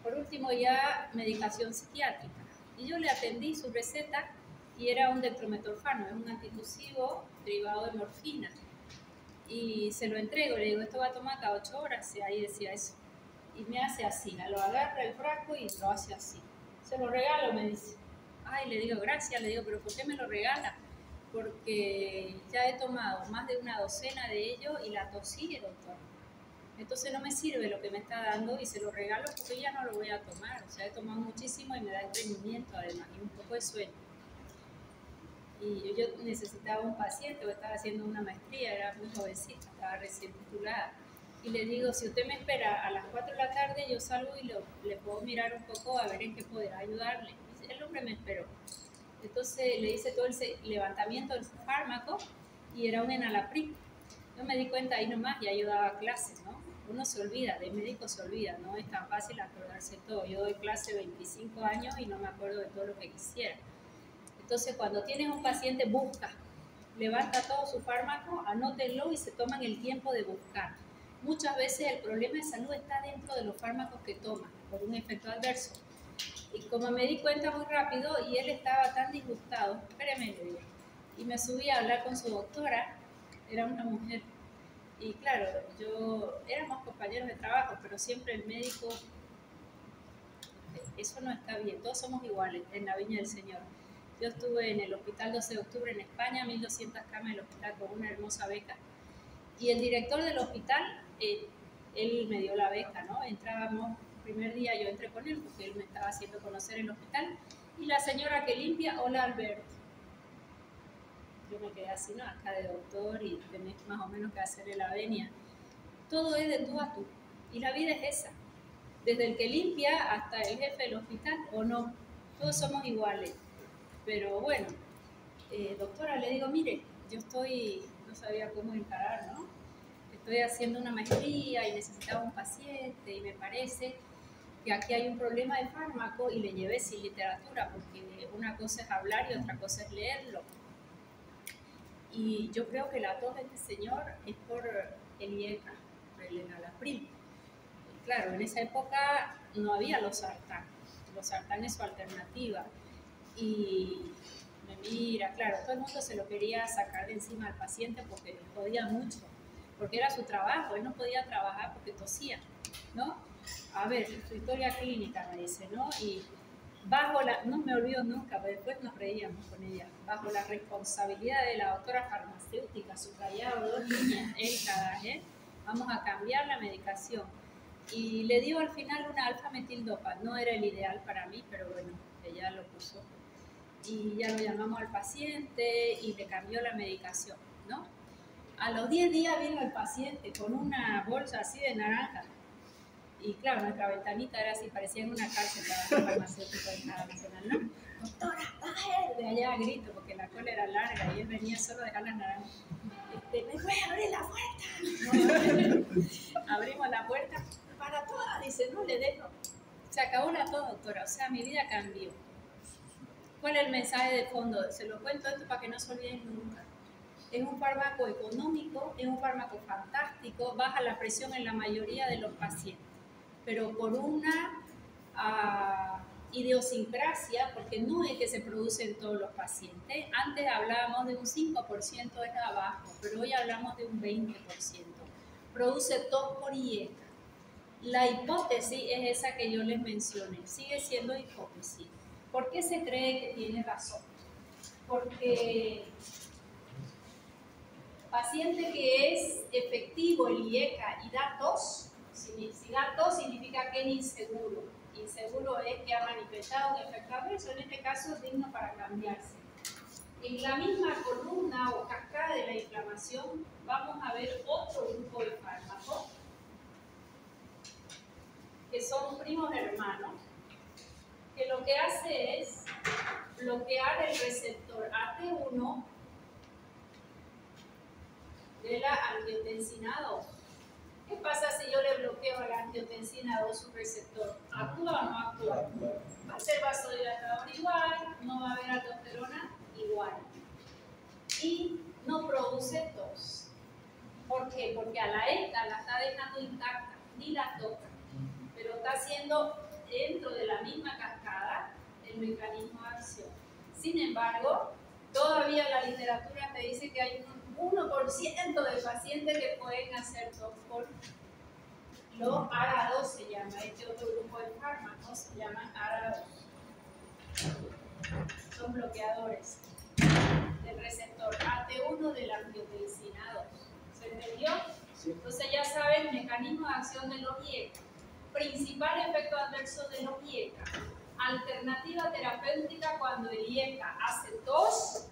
Speaker 1: Por último ya medicación psiquiátrica. Y yo le atendí su receta y era un dextrometorfano, es un antitusivo derivado de morfina. Y se lo entrego, le digo, esto va a tomar cada 8 horas, y ahí decía eso. Y me hace así, lo agarra el frasco y lo hace así. Se lo regalo, me dice. Ay, le digo, gracias, le digo, pero ¿por qué me lo regala? Porque ya he tomado más de una docena de ellos y la tosí, doctor. Entonces no me sirve lo que me está dando y se lo regalo porque ya no lo voy a tomar. O sea, he tomado muchísimo y me da estreñimiento además y un poco de sueño. Y yo necesitaba un paciente, o estaba haciendo una maestría, era muy jovencita, estaba recién titulada. Y le digo, si usted me espera a las 4 de la tarde, yo salgo y le puedo mirar un poco a ver en qué podrá ayudarle. El hombre me esperó. Entonces le hice todo el levantamiento del fármaco y era un enalapril. Yo me di cuenta ahí nomás, ya yo daba clases, ¿no? Uno se olvida, de médico se olvida, no es tan fácil acordarse todo. Yo doy clase 25 años y no me acuerdo de todo lo que quisiera. Entonces, cuando tienes un paciente, busca, levanta todo su fármaco, anótenlo y se toman el tiempo de buscar. Muchas veces el problema de salud está dentro de los fármacos que toman, por un efecto adverso. Y como me di cuenta muy rápido, y él estaba tan disgustado, espéreme, le digo, y me subí a hablar con su doctora, era una mujer, y claro, éramos compañeros de trabajo, pero siempre el médico, eso no está bien, todos somos iguales en la Viña del Señor. Yo estuve en el Hospital 12 de Octubre en España, 1200 camas en el hospital con una hermosa beca. Y el director del hospital, él me dio la beca, ¿no? Entrábamos, el primer día yo entré con él porque él me estaba haciendo conocer el hospital. Y la señora que limpia, hola Alberto. Yo me quedé así, ¿no? Acá de doctor y tenés más o menos que hacerle la venia. Todo es de tú a tú. Y la vida es esa. Desde el que limpia hasta el jefe del hospital, o no. Todos somos iguales. Pero bueno, doctora, le digo, mire, yo no sabía cómo encarar, ¿no? Estoy haciendo una maestría y necesitaba un paciente y me parece que aquí hay un problema de fármaco y le llevé sin literatura porque una cosa es hablar y otra cosa es leerlo. Y yo creo que la tos de este señor es por el IECA, por el enalapril. Claro, en esa época no había los sartán es su alternativa. Y me mira, claro, todo el mundo se lo quería sacar de encima al paciente porque le jodía mucho, porque era su trabajo, él no podía trabajar porque tosía. ¿no? A ver, su historia clínica me dice, ¿no? Y no me olvido nunca, pero después nos reíamos con ella, bajo la responsabilidad de la doctora farmacéutica, subrayado, 2 líneas, vamos a cambiar la medicación. Y le dio al final una alfa-metildopa, no era el ideal para mí, pero bueno, ella lo puso. Y ya lo llamamos al paciente y le cambió la medicación, ¿no? A los 10 días vino el paciente con una bolsa así de naranja. Y claro, nuestra ventanita era así, parecía en una cárcel de farmacéutico de cada nacional, ¿no? Doctora, baje de allá a grito, porque la cola era larga y él venía solo a dejar las naranjas. ¿Me puede abrir la puerta? No, abrimos la puerta para todas, dice, no le dejo. Se acabó la tos, doctora, o sea, mi vida cambió. ¿Cuál es el mensaje de fondo? Se lo cuento esto para que no se olviden nunca. Es un fármaco económico, es un fármaco fantástico, baja la presión en la mayoría de los pacientes, pero por una idiosincrasia, porque no es que se produce en todos los pacientes. Antes hablábamos de un 5% es abajo, pero hoy hablamos de un 20%. Produce tos por IECA. La hipótesis es esa que yo les mencioné, sigue siendo hipótesis. ¿Por qué se cree que tiene razón? Porque paciente que es efectivo el IECA y da tos, si da tos significa que es inseguro. Inseguro es que ha manifestado un efecto adverso, en este caso es digno para cambiarse. En la misma columna o cascada de la inflamación vamos a ver otro grupo de fármacos que son primos hermanos, que lo que hace es bloquear el receptor AT1 de la angiotensina 2. ¿Qué pasa si yo le bloqueo a la angiotensina 2 su receptor? ¿Actúa o no actúa? Va a ser vasodilatador igual, no va a haber aldosterona igual. Y no produce tos. ¿Por qué? Porque a la ECA la está dejando intacta, ni la toca, pero está haciendo dentro de la misma cascada el mecanismo de acción. Sin embargo, todavía la literatura te dice que hay un 1% de pacientes que pueden hacer tos por los ARA2, se llama, este otro grupo de fármacos se llaman ARA2. Son bloqueadores del receptor AT1 de la angiotensina 2. ¿Se entendió? Sí. Entonces ya saben el mecanismo de acción de los IECA. Principal efecto adverso de los IECA. Alternativa terapéutica cuando el IECA hace tos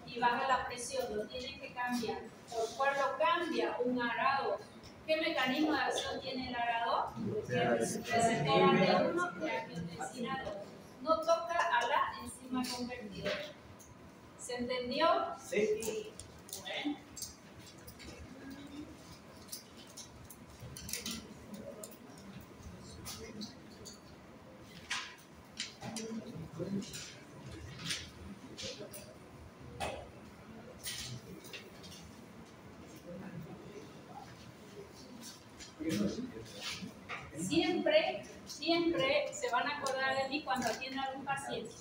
Speaker 1: y baja la presión, lo tienen que cambiar. ¿Por cuál lo cambia? Un ARA2. ¿Qué mecanismo de acción tiene el ARA2? Receptor AT1 de angiotensina 2. No toca a la enzima convertidora. ¿Se entendió?
Speaker 4: Sí.
Speaker 1: Bueno. Siempre se van a acordar de mí cuando atienden a algún paciente.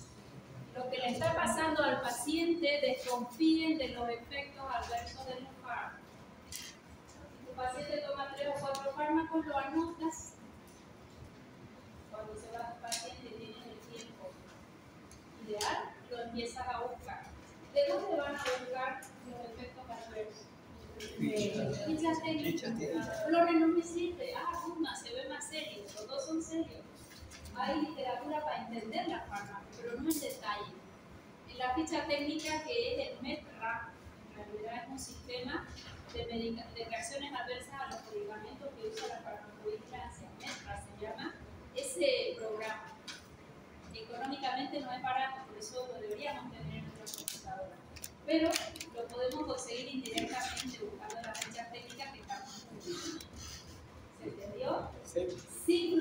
Speaker 1: Lo que le está pasando al paciente, desconfíen de los efectos adversos de los fármacos. Si tu paciente toma 3 o 4 fármacos, lo anotas. Cuando se va tu paciente y tienes el tiempo ideal, lo empiezas a buscar. ¿De dónde van a buscar los efectos adversos? Fichas técnicas. Flores no me sirve. Una se ve más serio. Los dos son serios. Hay literatura para entender la fármaca, pero no en detalle. En la ficha técnica, que es el METRA, en realidad es un sistema de reacciones adversas a los medicamentos que usa la farmacovigilancia. METRA se llama ese programa. Económicamente no es barato, por eso lo deberíamos tener en nuestra computadora. Pero lo podemos conseguir indirectamente buscando las fichas técnicas que estamos publicando. ¿Se entendió?
Speaker 4: Sí.
Speaker 1: Sin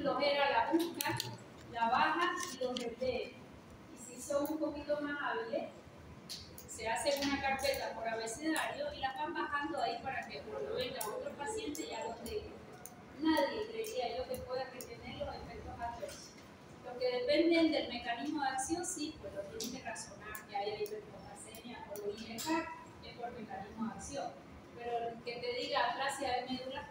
Speaker 1: flojera la busca, la baja y los relee. Y si son un poquito más hábiles, se hace una carpeta por abecedario y las van bajando ahí para que cuando venga otro paciente ya los lean. Nadie creería yo que puede retener los efectos adversos. Los que dependen del mecanismo de acción, sí, pues lo tienen que razonar, que haya hiperpotasenia o IECA es por mecanismo de acción. Pero el que te diga aplasia de médula,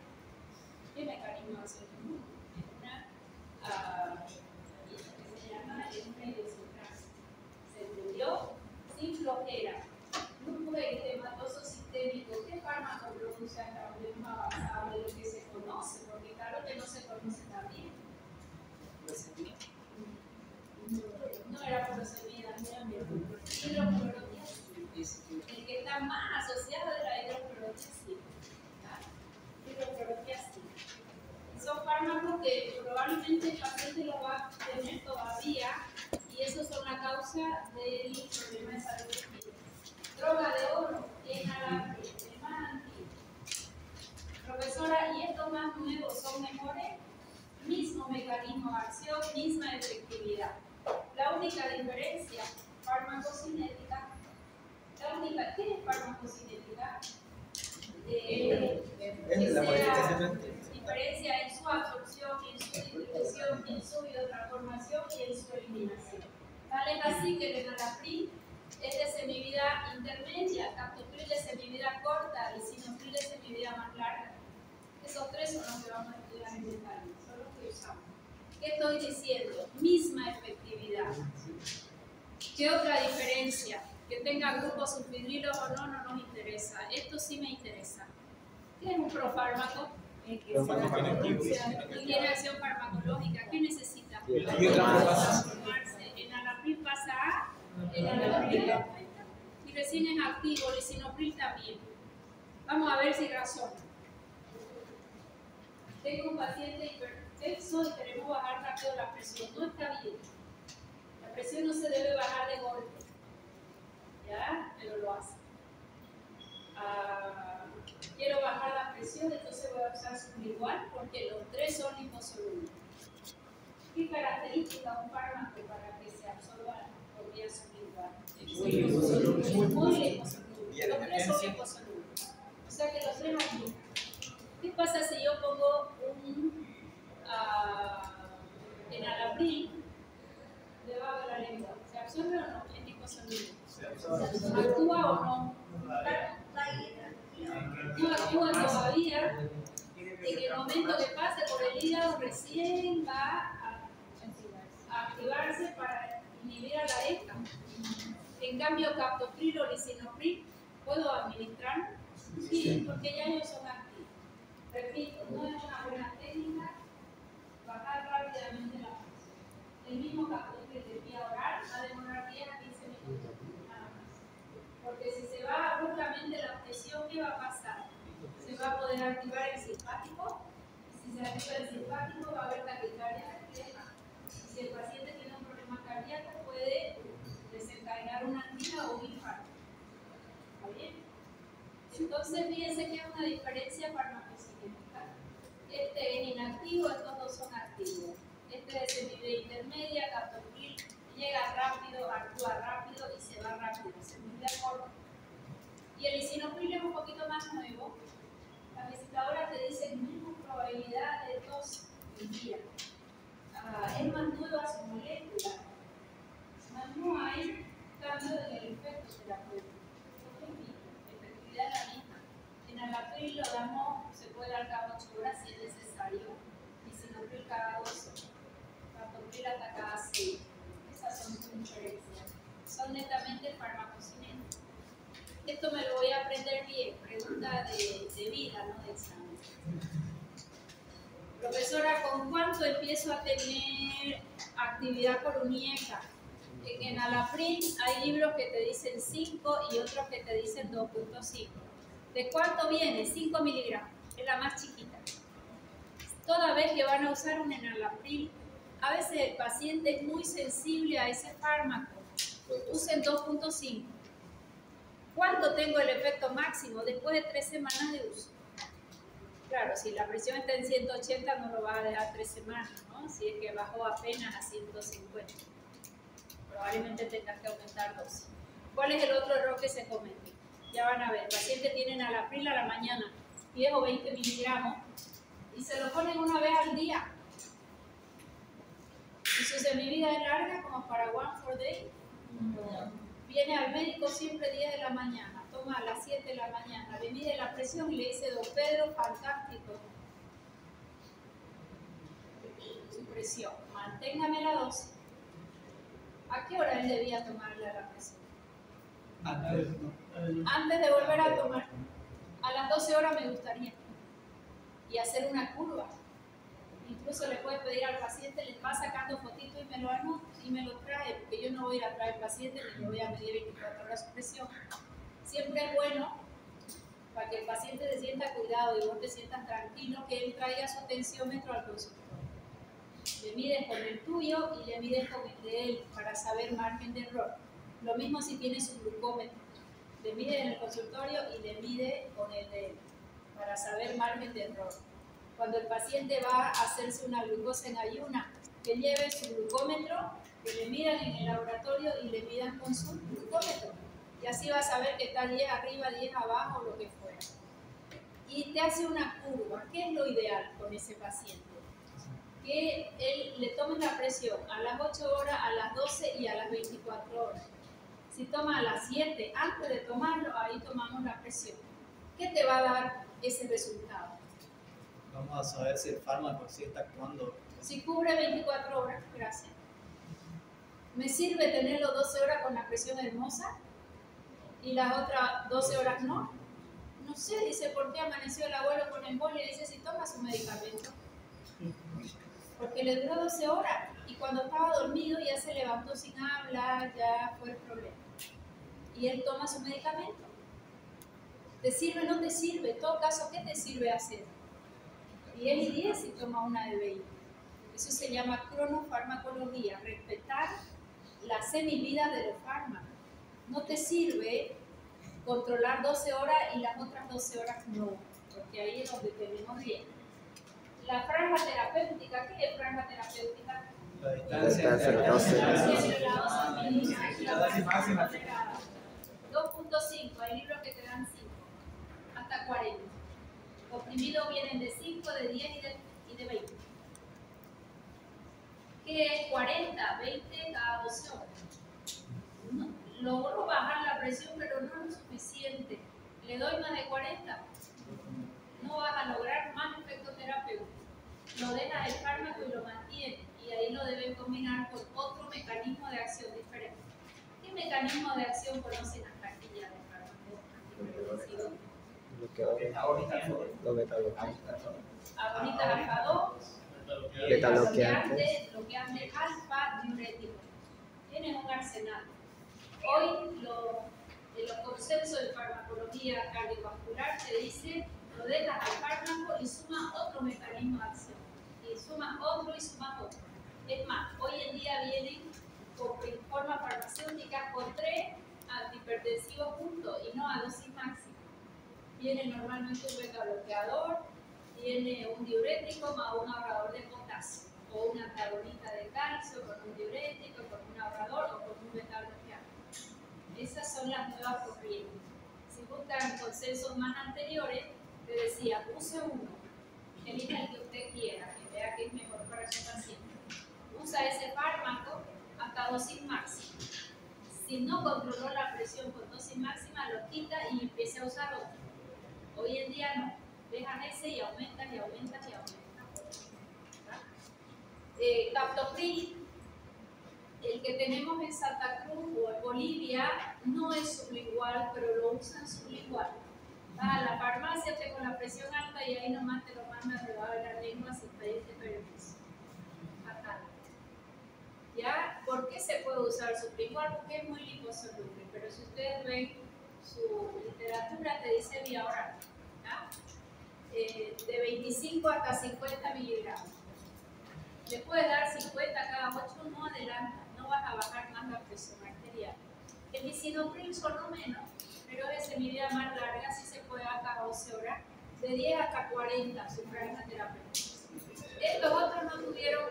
Speaker 1: fármacos produce hasta un más avanzado de lo que se conoce? Porque claro que no se conoce también. No era furosemida, era hidroclorotiazida. El que está más asociado es la hidroclorotiazida. Hidroclorotiazida. Son fármacos que probablemente el paciente lo va a tener todavía y esos son la causa del problema de salud. Droga de oro, enalapril, el más antiguo. Profesora, ¿y estos más nuevos son mejores? Mismo mecanismo de acción, misma efectividad. La única diferencia, farmacocinética. ¿Qué es farmacocinética?
Speaker 4: Es la modificación.
Speaker 1: Diferencia en su absorción, en su distribución, en su biotransformación y en su eliminación. Tal es así que el enalapril es de semivida intermedia, captopril de semivida corta y lisinopril de semivida más larga. Esos tres son los que vamos a estudiar en detalle, son los que usamos. ¿Qué estoy diciendo? Misma efectividad. ¿Qué otra diferencia? Que tenga grupos sulfidrilos o no, no nos interesa. Esto sí me interesa. ¿Qué es un profármaco? Tiene acción farmacológica. ¿Qué necesita? Transformarse. Enalapril pasa a enalapril aumenta. Y recién es activo, lisinopril también. Vamos a ver si razona. Tengo un paciente hipertenso y queremos bajar rápido la presión. No está bien. La presión no se debe bajar de golpe. ¿Ya? Pero lo hace. Quiero bajar la presión, entonces voy a usar sublingual porque los tres son liposolubles. ¿Qué característica un fármaco para que se absorba por vía sublingual? Muy liposoluble. Los tres son liposolubles. O sea que los tres aplican. ¿Qué pasa si yo pongo un enalapril debajo de la lengua? ¿Se absorbe o no? Es liposoluble. ¿Actúa o no? No actúa todavía. En el momento que pase por el hígado recién va a activarse para inhibir a la ECA. En cambio, captopril o lisinopril, ¿puedo administrar? Sí, porque ya ellos son activos. Repito, no es una buena técnica bajar rápidamente la presión. El mismo captopril de vía oral va a demorar 10 a 15 minutos, nada más. Porque si se va abruptamente la presión, ¿qué va a pasar? Se va a poder activar el simpático. Si se activa el simpático, va a haber taquicardia compleja. Si el paciente tiene un problema cardíaco, puede desencadenar una angina o un infarto. ¿Está bien? Entonces, fíjense que hay una diferencia farmacocinética. Este es inactivo, estos dos son activos. Este es semivida intermedia, captopril, llega rápido, actúa rápido y se va rápido, semivida corta. Y el lisinopril es un poquito más nuevo. La visitadora te dice menos probabilidad de tos el día. Es más nueva su molécula. Más no hay cambio en el efecto terapéutico. La efectividad es la misma. Enalapril lo damos, se puede dar cada 8 horas si es necesario. Lisinopril cada 2 horas. Captopril hasta cada 6. Esas son sus diferencias. Son netamente farmacocinéticas. Esto me lo voy a aprender bien. Pregunta de vida, no de examen. Profesora, ¿con cuánto empiezo a tener actividad coroníaca? En enalapril hay libros que te dicen 5 y otros que te dicen 2.5. ¿De cuánto viene? 5 miligramos. Es la más chiquita. Toda vez que van a usar un enalapril, a veces el paciente es muy sensible a ese fármaco. Usen 2.5. ¿Cuándo tengo el efecto máximo? Después de 3 semanas de uso. Claro, si la presión está en 180 no lo vas a dejar 3 semanas, ¿no? Si es que bajó apenas a 150. Probablemente tengas que aumentar dosis. ¿Cuál es el otro error que se comete? Ya van a ver, el paciente tiene enalapril a la mañana, 10 o 20 miligramos, y se lo ponen una vez al día. Y su semivida es larga como para 1 day. Viene al médico siempre 10 de la mañana, toma a las 7 de la mañana, le mide la presión y le dice: don Pedro, fantástico. Su presión, manténgame la dosis. ¿A qué hora él debía tomarle la presión? Antes de volver a tomar. A las 12 horas me gustaría. Y hacer una curva. Incluso le puede pedir al paciente, le va sacando fotitos y me lo anota y me lo trae, porque yo no voy a ir a traer al paciente ni le voy a medir 24 horas su presión. Siempre es bueno, para que el paciente se sienta cuidado y vos te sientas tranquilo, que él traiga su tensiómetro al consultorio. Le mides con el tuyo y le mides con el de él para saber margen de error. Lo mismo si tiene su glucómetro. Le mide en el consultorio y le mide con el de él para saber margen de error. Cuando el paciente va a hacerse una glucosa en ayuna, que lleve su glucómetro, que le midan en el laboratorio y le midan con su glucómetro. Y así va a saber que está 10 arriba, 10 abajo, lo que fuera. Y te hace una curva. ¿Qué es lo ideal con ese paciente? Que él le tome la presión a las 8 horas, a las 12 y a las 24 horas. Si toma a las 7, antes de tomarlo, ahí tomamos la presión. ¿Qué te va a dar ese resultado?
Speaker 4: Vamos a saber si el fármaco sí está actuando.
Speaker 1: Si cubre 24 horas, gracias. ¿Me sirve tenerlo 12 horas con la presión hermosa y las otras 12 horas no? No sé, dice, ¿por qué amaneció el abuelo con embolia? Dice, si toma su medicamento. Porque le duró 12 horas y cuando estaba dormido ya se levantó sin hablar, ya fue el problema. Y él toma su medicamento. ¿Te sirve o no te sirve? En todo caso, ¿qué te sirve hacer? 10 y 10 y toma una de 20. Eso se llama cronofarmacología, respetar la semivida de los fármacos. No te sirve controlar 12 horas y las otras 12 horas no, porque ahí es donde tenemos bien. La franja terapéutica, ¿qué es franja terapéutica?
Speaker 4: La
Speaker 2: distancia
Speaker 4: distancia entre
Speaker 1: Entre la dosis mínima y la dosis máxima tolerada. 2.5, hay libros que te dan 5, hasta 40. Comprimidos vienen de 5, de 10 y de 20. ¿Qué es 40? 20 cada 12 horas. No, logro bajar la presión, pero no es lo suficiente. ¿Le doy más de 40? No vas a lograr más efecto terapéutico. Lo dejas el fármaco y lo mantienes. Y ahí lo deben combinar con otro mecanismo de acción diferente. ¿Qué mecanismo de acción conocen las pastillas de fármaco antihipertensivos? Agonitas alfa-2, bloqueantes alfa, diuréticos. Tienen un arsenal. Hoy los consensos de farmacología cardiovascular te dicen lo dejas al fármaco y sumas otro mecanismo de acción. Y sumas otro y sumas otro. Es más, hoy en día vienen con forma farmacéutica con 3 antihipertensivos juntos y no a dosis máxima. Viene normalmente un beta bloqueador, tiene un diurético más un ahorrador de potasio, o una antagonista de calcio con un diurético, con un ahorrador o con un beta bloqueador. Esas son las nuevas corrientes. Si buscan consensos más anteriores, te decía, use uno, elija el que usted quiera, que vea que es mejor para su paciente. Usa ese fármaco hasta dosis máxima. Si no controló la presión con dosis máxima, lo quita y empieza a usar otro. Hoy en día no, dejan ese y aumentan y aumentan y aumentan. Captopril, el que tenemos en Santa Cruz o en Bolivia, no es sublingual, pero lo usan sublingual. Vas a la farmacia, te con la presión alta y ahí nomás te lo mandan debajo de la lengua sin pedirte permiso. Fatal. ¿Ya? ¿Por qué se puede usar sublingual? Porque es muy liposoluble, pero si ustedes ven su literatura, te dice vía oral. ¿Ya? De 25 hasta 50 miligramos. Le puedes dar 50 cada 8, no adelanta, no vas a bajar más la presión arterial. El lisinopril son lo menos, pero es semivida más larga, sí se puede dar cada 12 horas, de 10 hasta 40 su franja terapéutica. Estos otros no tuvieron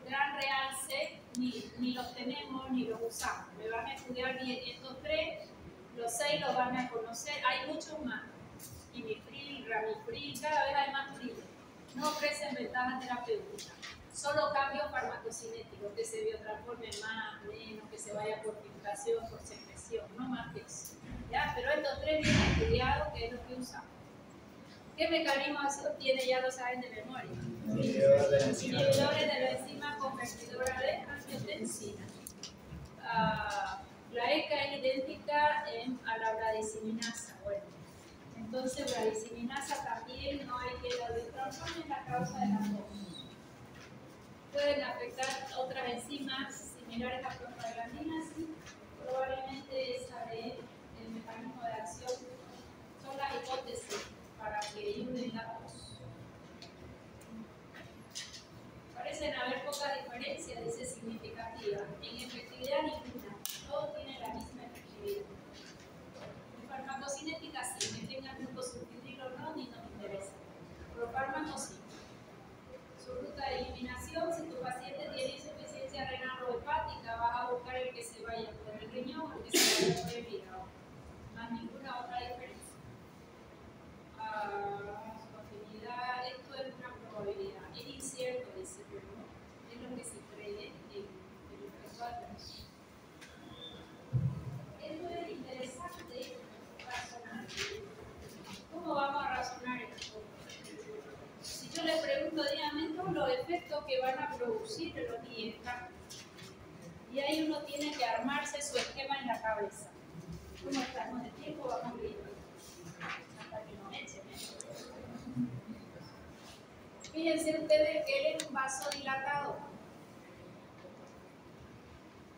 Speaker 1: gran realce, ni los tenemos ni los usamos. Me van a estudiar bien estos 3, los 6 los van a conocer, hay muchos más. Imipril, ramipril, cada vez hay más pril. No ofrecen ventajas terapéuticas, solo cambios farmacocinéticos, que se biotransforme más, menos, que se vaya por filtración, por secreción, no más que eso. ¿Ya? Pero estos 3 bien estudiados, que es lo que usamos. ¿Qué mecanismo de acción tiene? Ya lo saben de memoria. Inhibidores de la enzima convertidora de angiotensina. La ECA es idéntica a la bradiciminasa. Bueno, entonces bradiciminasa también no hay que la transforme en la causa de la tos. Pueden afectar otras enzimas similares a prostaglandinas, sí. Probablemente esa de el mecanismo de acción son las hipótesis para que ayuden la tos. Parecen haber pocas diferencias, dice significativa. En efectividad ninguna. Todo tiene la misma efectividad. En farmacocinética sí, que tenga glucosilcitril o no, ni nos interesa. Profármaco sí. Su ruta de eliminación, si tu paciente tiene insuficiencia renal o hepática, vas a buscar el que se vaya por el riñón o el que se vaya por el hígado. Más ninguna otra diferencia. Su afinidad, esto es una probabilidad. Es incierto, dice, pero es lo que se cree en el efecto adverso. Esto es interesante razonar. ¿Cómo vamos a razonar esto? Si yo le pregunto, dígame todos los efectos que van a producir los IECA, y ahí uno tiene que armarse su esquema en la cabeza. ¿Cómo estamos de tiempo? Vamos bien. Hasta que nos echen. Fíjense ustedes que él es un vasodilatador,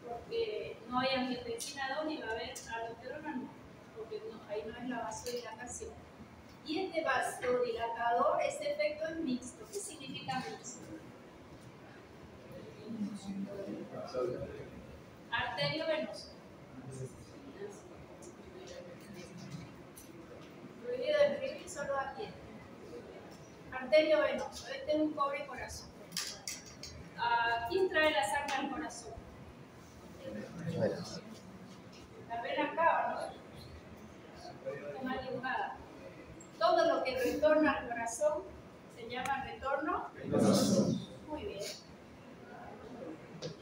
Speaker 1: porque no hay angiotensina 2 ni va a haber aldosterona, no, porque ahí no es la vasodilatación. Y este vasodilatador, ese efecto es mixto. ¿Qué significa mixto? Arteriovenoso. Prohibido escribir solo aquí. Arteriovenoso. Este es un pobre corazón. ¿Quién trae la sangre al corazón? La vena cava, ¿no? Está mal dibujada. Todo lo que retorna al corazón se llama retorno venoso. Muy bien.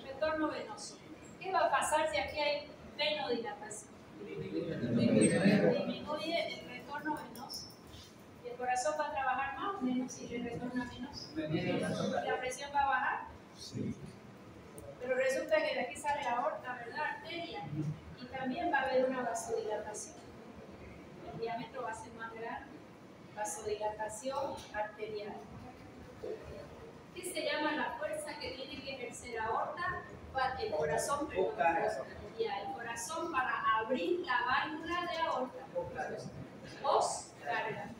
Speaker 1: Retorno venoso. ¿Qué va a pasar si aquí hay venodilatación? Disminuye el retorno venoso. ¿Y el corazón va a trabajar más o menos si le retorna menos? ¿La presión va a bajar? Sí. Pero resulta que de aquí sale la aorta, ¿verdad? Arteria. Y también va a haber una vasodilatación. El diámetro va a ser más grande. Vasodilatación arterial. ¿Qué se llama la fuerza que tiene que ejercer la aorta? El corazón, perdón. Ya, el corazón para abrir la válvula de aorta. Poscarga.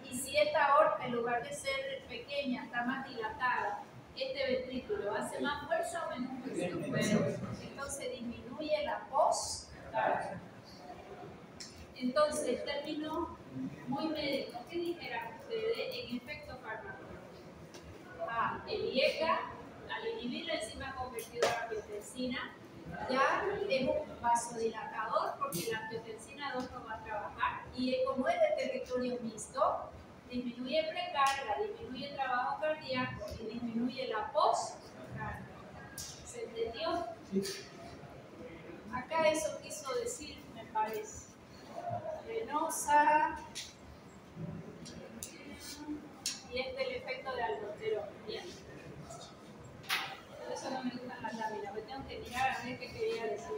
Speaker 1: Y si esta aorta, en lugar de ser pequeña, está más dilatada, este ventrículo hace más fuerza o menos fuerza. Entonces disminuye la poscarga. Entonces, término muy médico. ¿Qué dijeran ustedes en efecto farmacológico? El IECA, al inhibir la enzima convertida a angiotensina, ya es un vasodilatador porque la angiotensina 2 no va a trabajar y como es de territorio mixto, disminuye precarga, disminuye trabajo cardíaco y disminuye la postcarga. ¿Se entendió? Acá eso quiso decir, me parece. Venosa y este es el efecto de aldosterona. Bien. Por eso no me gustan las láminas, porque tengo que mirar a ver qué quería decir.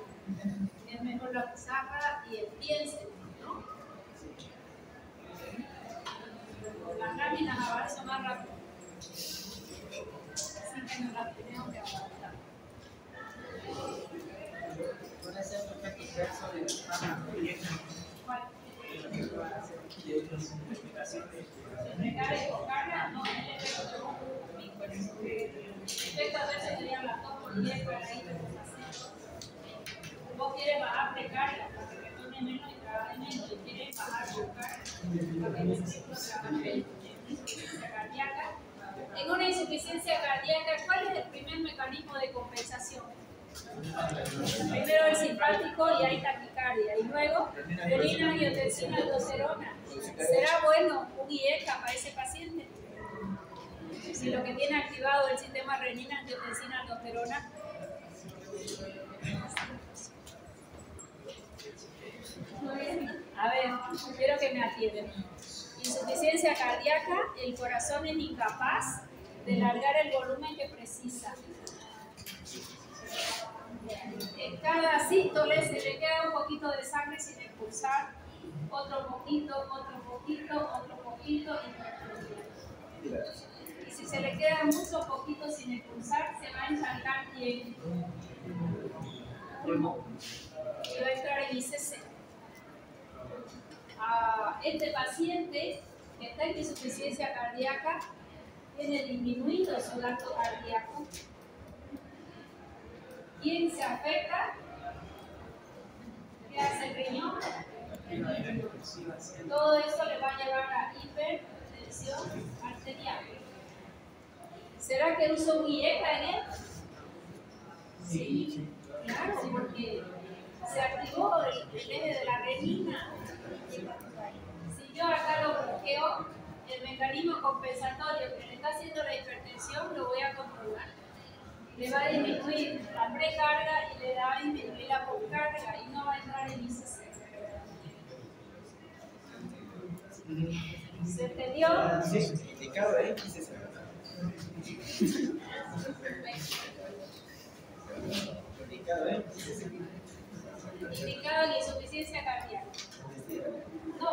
Speaker 1: Es mejor la pizarra y el piense, ¿no? Las láminas avanzan más rápido. Así que no las tenemos que aguantar.
Speaker 3: ¿Puede ser un efecto inverso del fármaco?
Speaker 1: ¿Cuál? ¿Recarga con carga? No, el efecto a veces serían las 2 por 10 para ahí. Vos quieres bajar precarga para que retorne menos y trabaje menos, y quieres bajar con carga para que el ciclo trabaje menos. Insuficiencia cardíaca. En una insuficiencia cardíaca, ¿cuál es el primer mecanismo de compensación? Primero el simpático y hay taquicardia, y luego renina, angiotensina, aldosterona. ¿Será bueno un IECA para ese paciente? Si lo que tiene activado el sistema renina, angiotensina, aldosterona. A ver, quiero que me atiendan. Insuficiencia cardíaca, el corazón es incapaz de largar el volumen que precisa. En cada sístole se le queda un poquito de sangre sin expulsar, otro poquito, otro poquito, otro poquito y si se le queda mucho poquito sin expulsar, se va a encharcar bien pulmón y va a entrar en ICC. Este paciente que está en insuficiencia cardíaca tiene disminuido su gasto cardíaco. ¿Quién se afecta? ¿Qué hace el riñón? Todo eso le va a llevar a hipertensión arterial. ¿Será que uso un IECA en él? Sí, claro, porque se activó el eje de la renina. Si yo acá lo bloqueo, el mecanismo compensatorio que le está haciendo la hipertensión lo voy a controlar. Le va a disminuir la precarga y le va a disminuir la postcarga y no va a entrar en ICC. ¿Se entendió?
Speaker 4: Sí, indicado ahí, ICC. Indicado ahí, ICC.
Speaker 1: Indicado en insuficiencia cardíaca. No,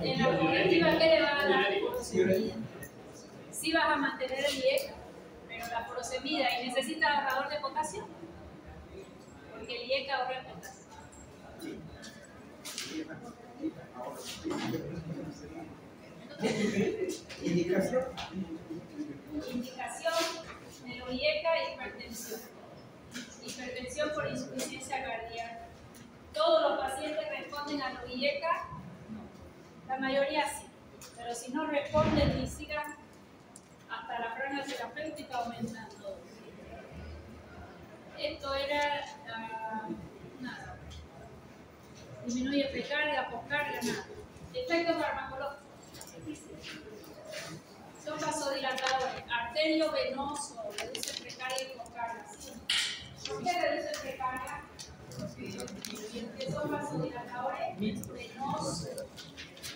Speaker 1: en la progresiva, ¿qué le va a dar? Sí vas a mantener el IECA, pero la furosemida, y necesita ahorrador de potasio, porque el IECA ahorra el potasio.
Speaker 4: Indicación.
Speaker 1: Indicación de lo IECA e hipertensión. Hipertensión por insuficiencia cardíaca. ¿Todos los pacientes responden a lo IECA? No. La mayoría sí. Pero si no responden y sigan hasta la franja terapéutica aumentando. Esto era nada. Disminuye precarga, poscarga, nada. Efectos farmacológicos. Son vasodilatadores. Arterio venoso, reduce precarga y poscarga. ¿Por qué reduce precarga? Porque son vasodilatadores venosos.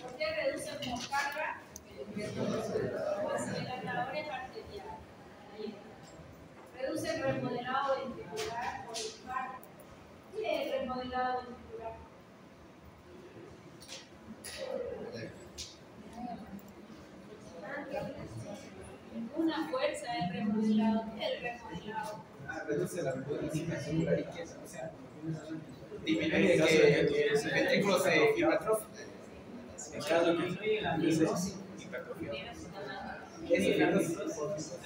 Speaker 1: ¿Por qué reducen poscarga? Vasodilatadores arteriales. Reduce el remodelado ventricular por infarto. ¿Qué es el remodelado ventricular? Ninguna fuerza es remodelado. ¿Qué es el remodelado?
Speaker 4: Reduce la modificación de la riqueza, o sea, disminuye que el ventrículo se hipertrofia. En caso que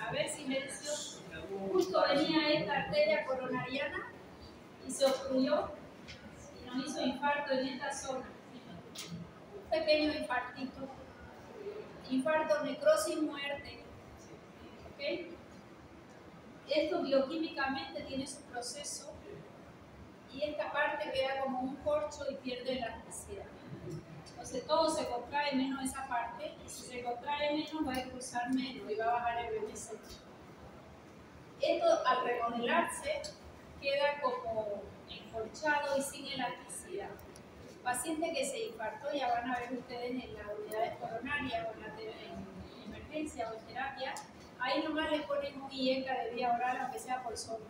Speaker 1: a ver si venció. Justo venía esta arteria coronariana y se obstruyó y nos hizo infarto en esta zona. Un pequeño infartito. Infarto, necrosis, muerte. ¿Okay? Esto bioquímicamente tiene su proceso y esta parte queda como un corcho y pierde elasticidad. Entonces todo se contrae menos esa parte y si se contrae menos va a expulsar menos y va a bajar el BMC. Esto al remodelarse queda como encorchado y sin elasticidad. Paciente que se infartó, ya van a ver ustedes en las unidades coronarias o en emergencia o en terapia, ahí nomás le ponen un IECA de vía oral, aunque sea por sonda.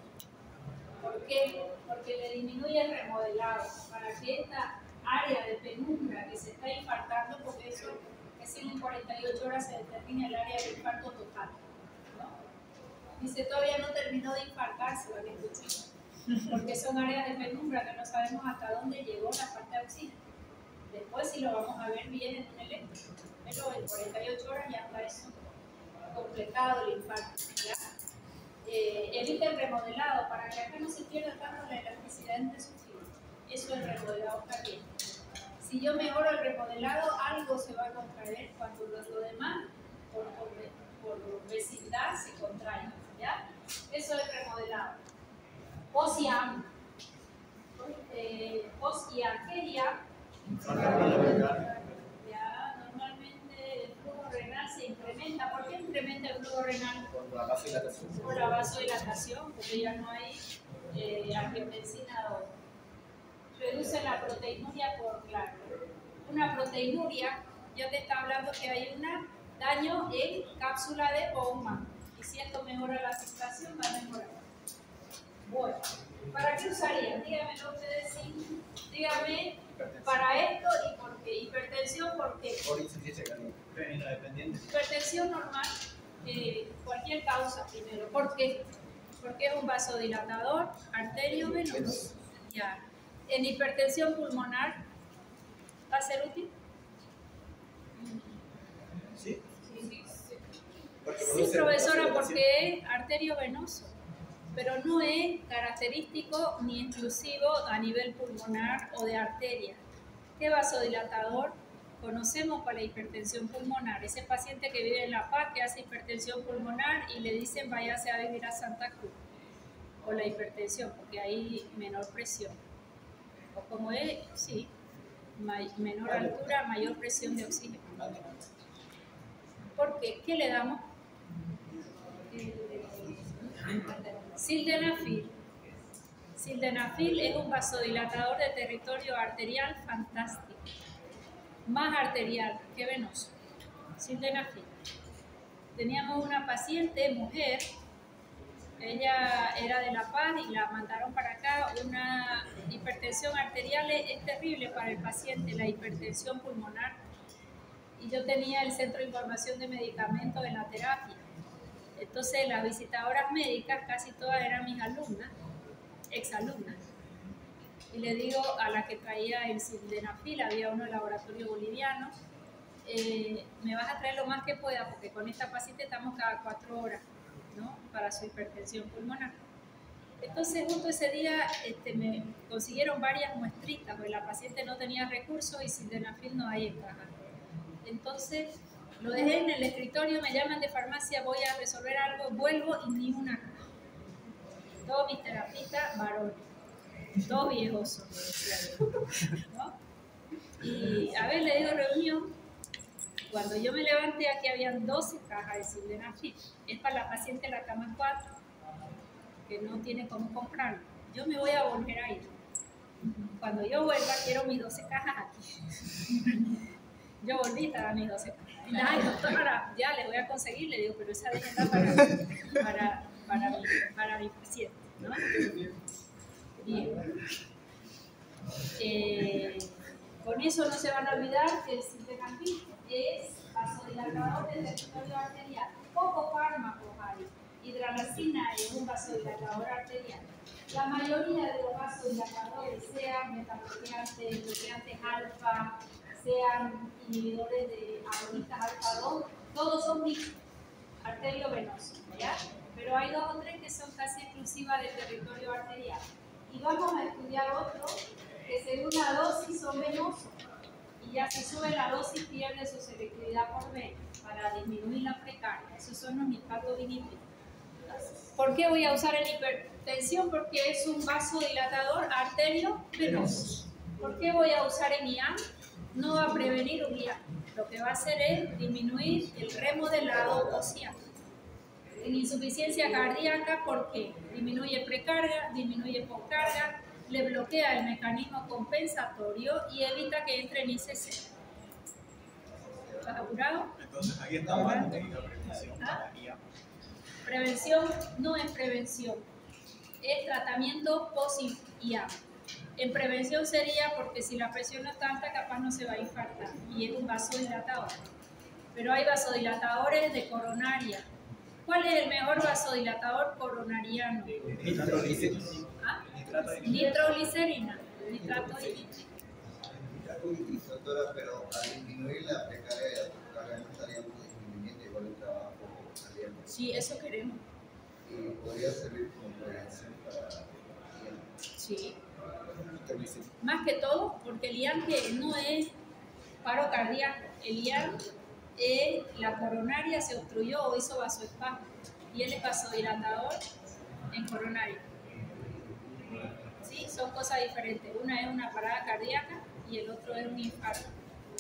Speaker 1: ¿Por qué? Porque le disminuye el remodelado, para que esta área de penumbra que se está infartando, porque eso recién en 48 horas se determina el área de infarto total. ¿No? Dice, todavía no terminó de infartarse, van a escuchar. Porque son áreas de penumbra que no sabemos hasta dónde llegó la falta de oxígeno. Después sí lo vamos a ver bien en un electro, pero en 48 horas ya está eso completado el infarto. ¿Ya? Evita el remodelado para que acá no se pierda tanto la elasticidad entre sus fibras. Eso es remodelado cardíaco. Si yo mejoro el remodelado, algo se va a contraer cuando lo demás, por vecindad, se contrae. ¿Ya? Eso es remodelado. Post-IAM. Post-IAM. ¿Qué IAM? Ya, normalmente el flujo renal se incrementa. ¿Por qué incrementa el flujo renal?
Speaker 4: Por la vasodilatación.
Speaker 1: Por la vasodilatación, porque ya no hay angiotensina 2. Reduce la proteinuria por claro. Una proteinuria ya te está hablando que hay un daño en cápsula de Bowman. Y si esto mejora la circulación, va a mejorar. Bueno, ¿Para qué usarían? Díganmelo ustedes sí. Díganme para esto y por qué. Hipertensión, ¿por qué?
Speaker 4: Por insuficiencia cardíaca. Veneno dependiente.
Speaker 1: Hipertensión normal, cualquier causa primero. ¿Por qué? Porque es un vasodilatador arteriovenoso. Ya. En hipertensión pulmonar, ¿va a ser útil?
Speaker 4: ¿Sí?
Speaker 1: Sí, profesora, porque es arteriovenoso, pero no es característico ni exclusivo a nivel pulmonar o de arteria. ¿Qué vasodilatador conocemos para la hipertensión pulmonar? Ese paciente que vive en La Paz, que hace hipertensión pulmonar y le dicen váyase a vivir a Santa Cruz, o la hipertensión, porque hay menor presión. O como es, sí, menor altura, mayor presión de oxígeno. ¿Por qué? ¿Qué le damos? Sildenafil. Sildenafil es un vasodilatador de territorio arterial fantástico. Más arterial que venoso. Sildenafil. Teníamos una paciente, mujer, ella era de La Paz y la mandaron para acá. Una hipertensión arterial es terrible para el paciente, la hipertensión pulmonar. Y yo tenía el centro de información de medicamentos en la terapia. Entonces las visitadoras médicas, casi todas eran mis alumnas, exalumnas. Y le digo a la que traía el sildenafil, había uno del laboratorio boliviano, me vas a traer lo más que pueda, porque con esta paciente estamos cada 4 horas, ¿no? Para su hipertensión pulmonar. Entonces justo ese día me consiguieron varias muestritas, porque la paciente no tenía recursos y sildenafil no hay en caja. Entonces lo dejé en el escritorio, me llaman de farmacia, voy a resolver algo, vuelvo y ni una caja. Todos mis terapistas varones, todos viejos, ¿no? Y a ver, le digo reunión. Cuando yo me levanté, aquí habían 12 cajas de sildenafil. Es para la paciente de la cama 4, que no tiene cómo comprarlo. Yo me voy a volver a ir. Cuando yo vuelva, quiero mis 12 cajas aquí. Yo volví, estaba mis 12 cajas. Ay, doctora, ya le voy a conseguir, le digo, pero esa está para mi paciente, ¿no? Bien. Con eso no se van a olvidar que el sildenafil es vasodilatador del territorio arterial. Pocos fármacos hay. Hidralazina es un vasodilatador arterial. La mayoría de los vasodilatadores, sean metabloqueantes, bloqueantes alfa, sean inhibidores de agonistas alfa 2, todos son mixtos, arteriovenosos, ¿ya? Pero hay 2 o 3 que son casi exclusivas del territorio arterial. Y vamos a estudiar otros que según la dosis son venosos. Y ya si sube la dosis pierde su selectividad por vena para disminuir la precarga. Esos son los nitratos vinitrínicos. ¿Por qué voy a usar en hipertensión? Porque es un vasodilatador arteriovenoso. ¿Por qué voy a usar en IAM? No va a prevenir un IAM. Lo que va a hacer es disminuir el remodelado ociano. En insuficiencia cardíaca, ¿por qué? Disminuye precarga, disminuye poscarga, le bloquea el mecanismo compensatorio y evita que entre en ICC. ¿Estás apurado?
Speaker 4: Entonces ahí está mal prevención.
Speaker 1: ¿Ah? Prevención no es prevención, es tratamiento post-IAM. En prevención sería porque si la presión no está alta, capaz no se va a infartar y es un vasodilatador. Pero hay vasodilatadores de coronaria. ¿Cuál es el mejor vasodilatador coronariano?
Speaker 4: Nitroglicerina.
Speaker 1: ¿Ah? Nitroglicerina. Nitrato de
Speaker 5: Doctora, pero al disminuir la precarga y la poscarga, ¿no estaríamos disminuyendo igual el trabajo cardíaco?
Speaker 1: Sí, eso queremos.
Speaker 5: ¿Y podría servir como prevención para IAM?
Speaker 1: Sí. Más que todo, porque el IAM que no es paro cardíaco, el IAM es la coronaria se obstruyó o hizo vasoespasmo y él es vasodilatador en coronaria. ¿Sí? Son cosas diferentes. Una es una parada cardíaca y el otro es un infarto.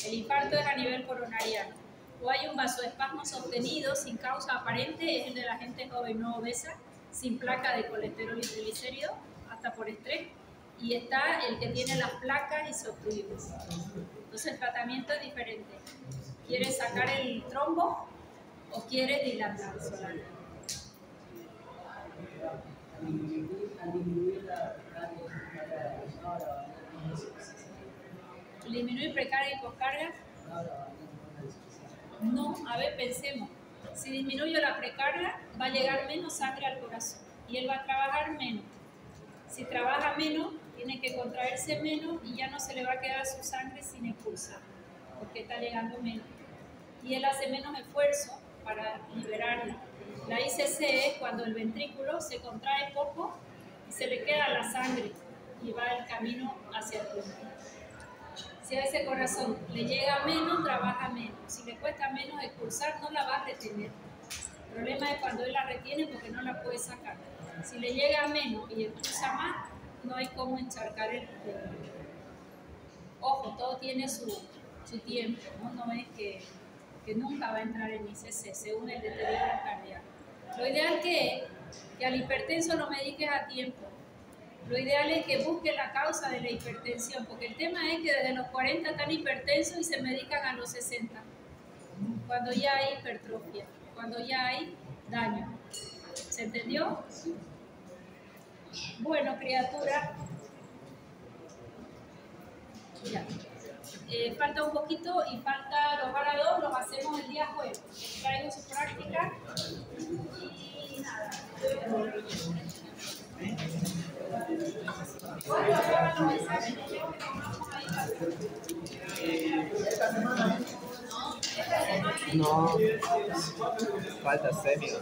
Speaker 1: El infarto es a nivel coronariano. O hay un vasoespasmo sostenido sin causa aparente, es el de la gente joven no obesa, sin placa de colesterol y triglicéridos, hasta por estrés. Y está el que tiene las placas y se obstruye. Entonces el tratamiento es diferente. ¿Quieres sacar el trombo o quieres dilatar solamente? Disminuir precarga y poscarga. No, a ver, pensemos. Si disminuyo la precarga, va a llegar menos sangre al corazón y él va a trabajar menos. Si trabaja menos, tiene que contraerse menos y ya no se le va a quedar su sangre sin expulsar, porque está llegando menos. Y él hace menos esfuerzo para liberarla. La ICC es cuando el ventrículo se contrae poco y se le queda la sangre y va el camino hacia el pulmón. Si a ese corazón le llega menos, trabaja menos. Si le cuesta menos expulsar, no la va a retener. El problema es cuando él la retiene porque no la puede sacar. Si le llega menos y expulsa más, no hay cómo encharcar el pulmón. Ojo, todo tiene su tiempo, ¿no? No es que nunca va a entrar en ICC según el deterioro cardíaco. Lo ideal que al hipertenso lo mediques a tiempo. Lo ideal es que busque la causa de la hipertensión, porque el tema es que desde los 40 están hipertensos y se medican a los 60, cuando ya hay hipertrofia, cuando ya hay daño. ¿Se entendió? Bueno, criatura, ya. Falta un poquito y falta los varados, los hacemos el día jueves. Traigo su práctica y nada. ¿Cuándo acaban los exámenes? Yo que tomamos ahí
Speaker 4: Esta semana.
Speaker 2: No, falta serio.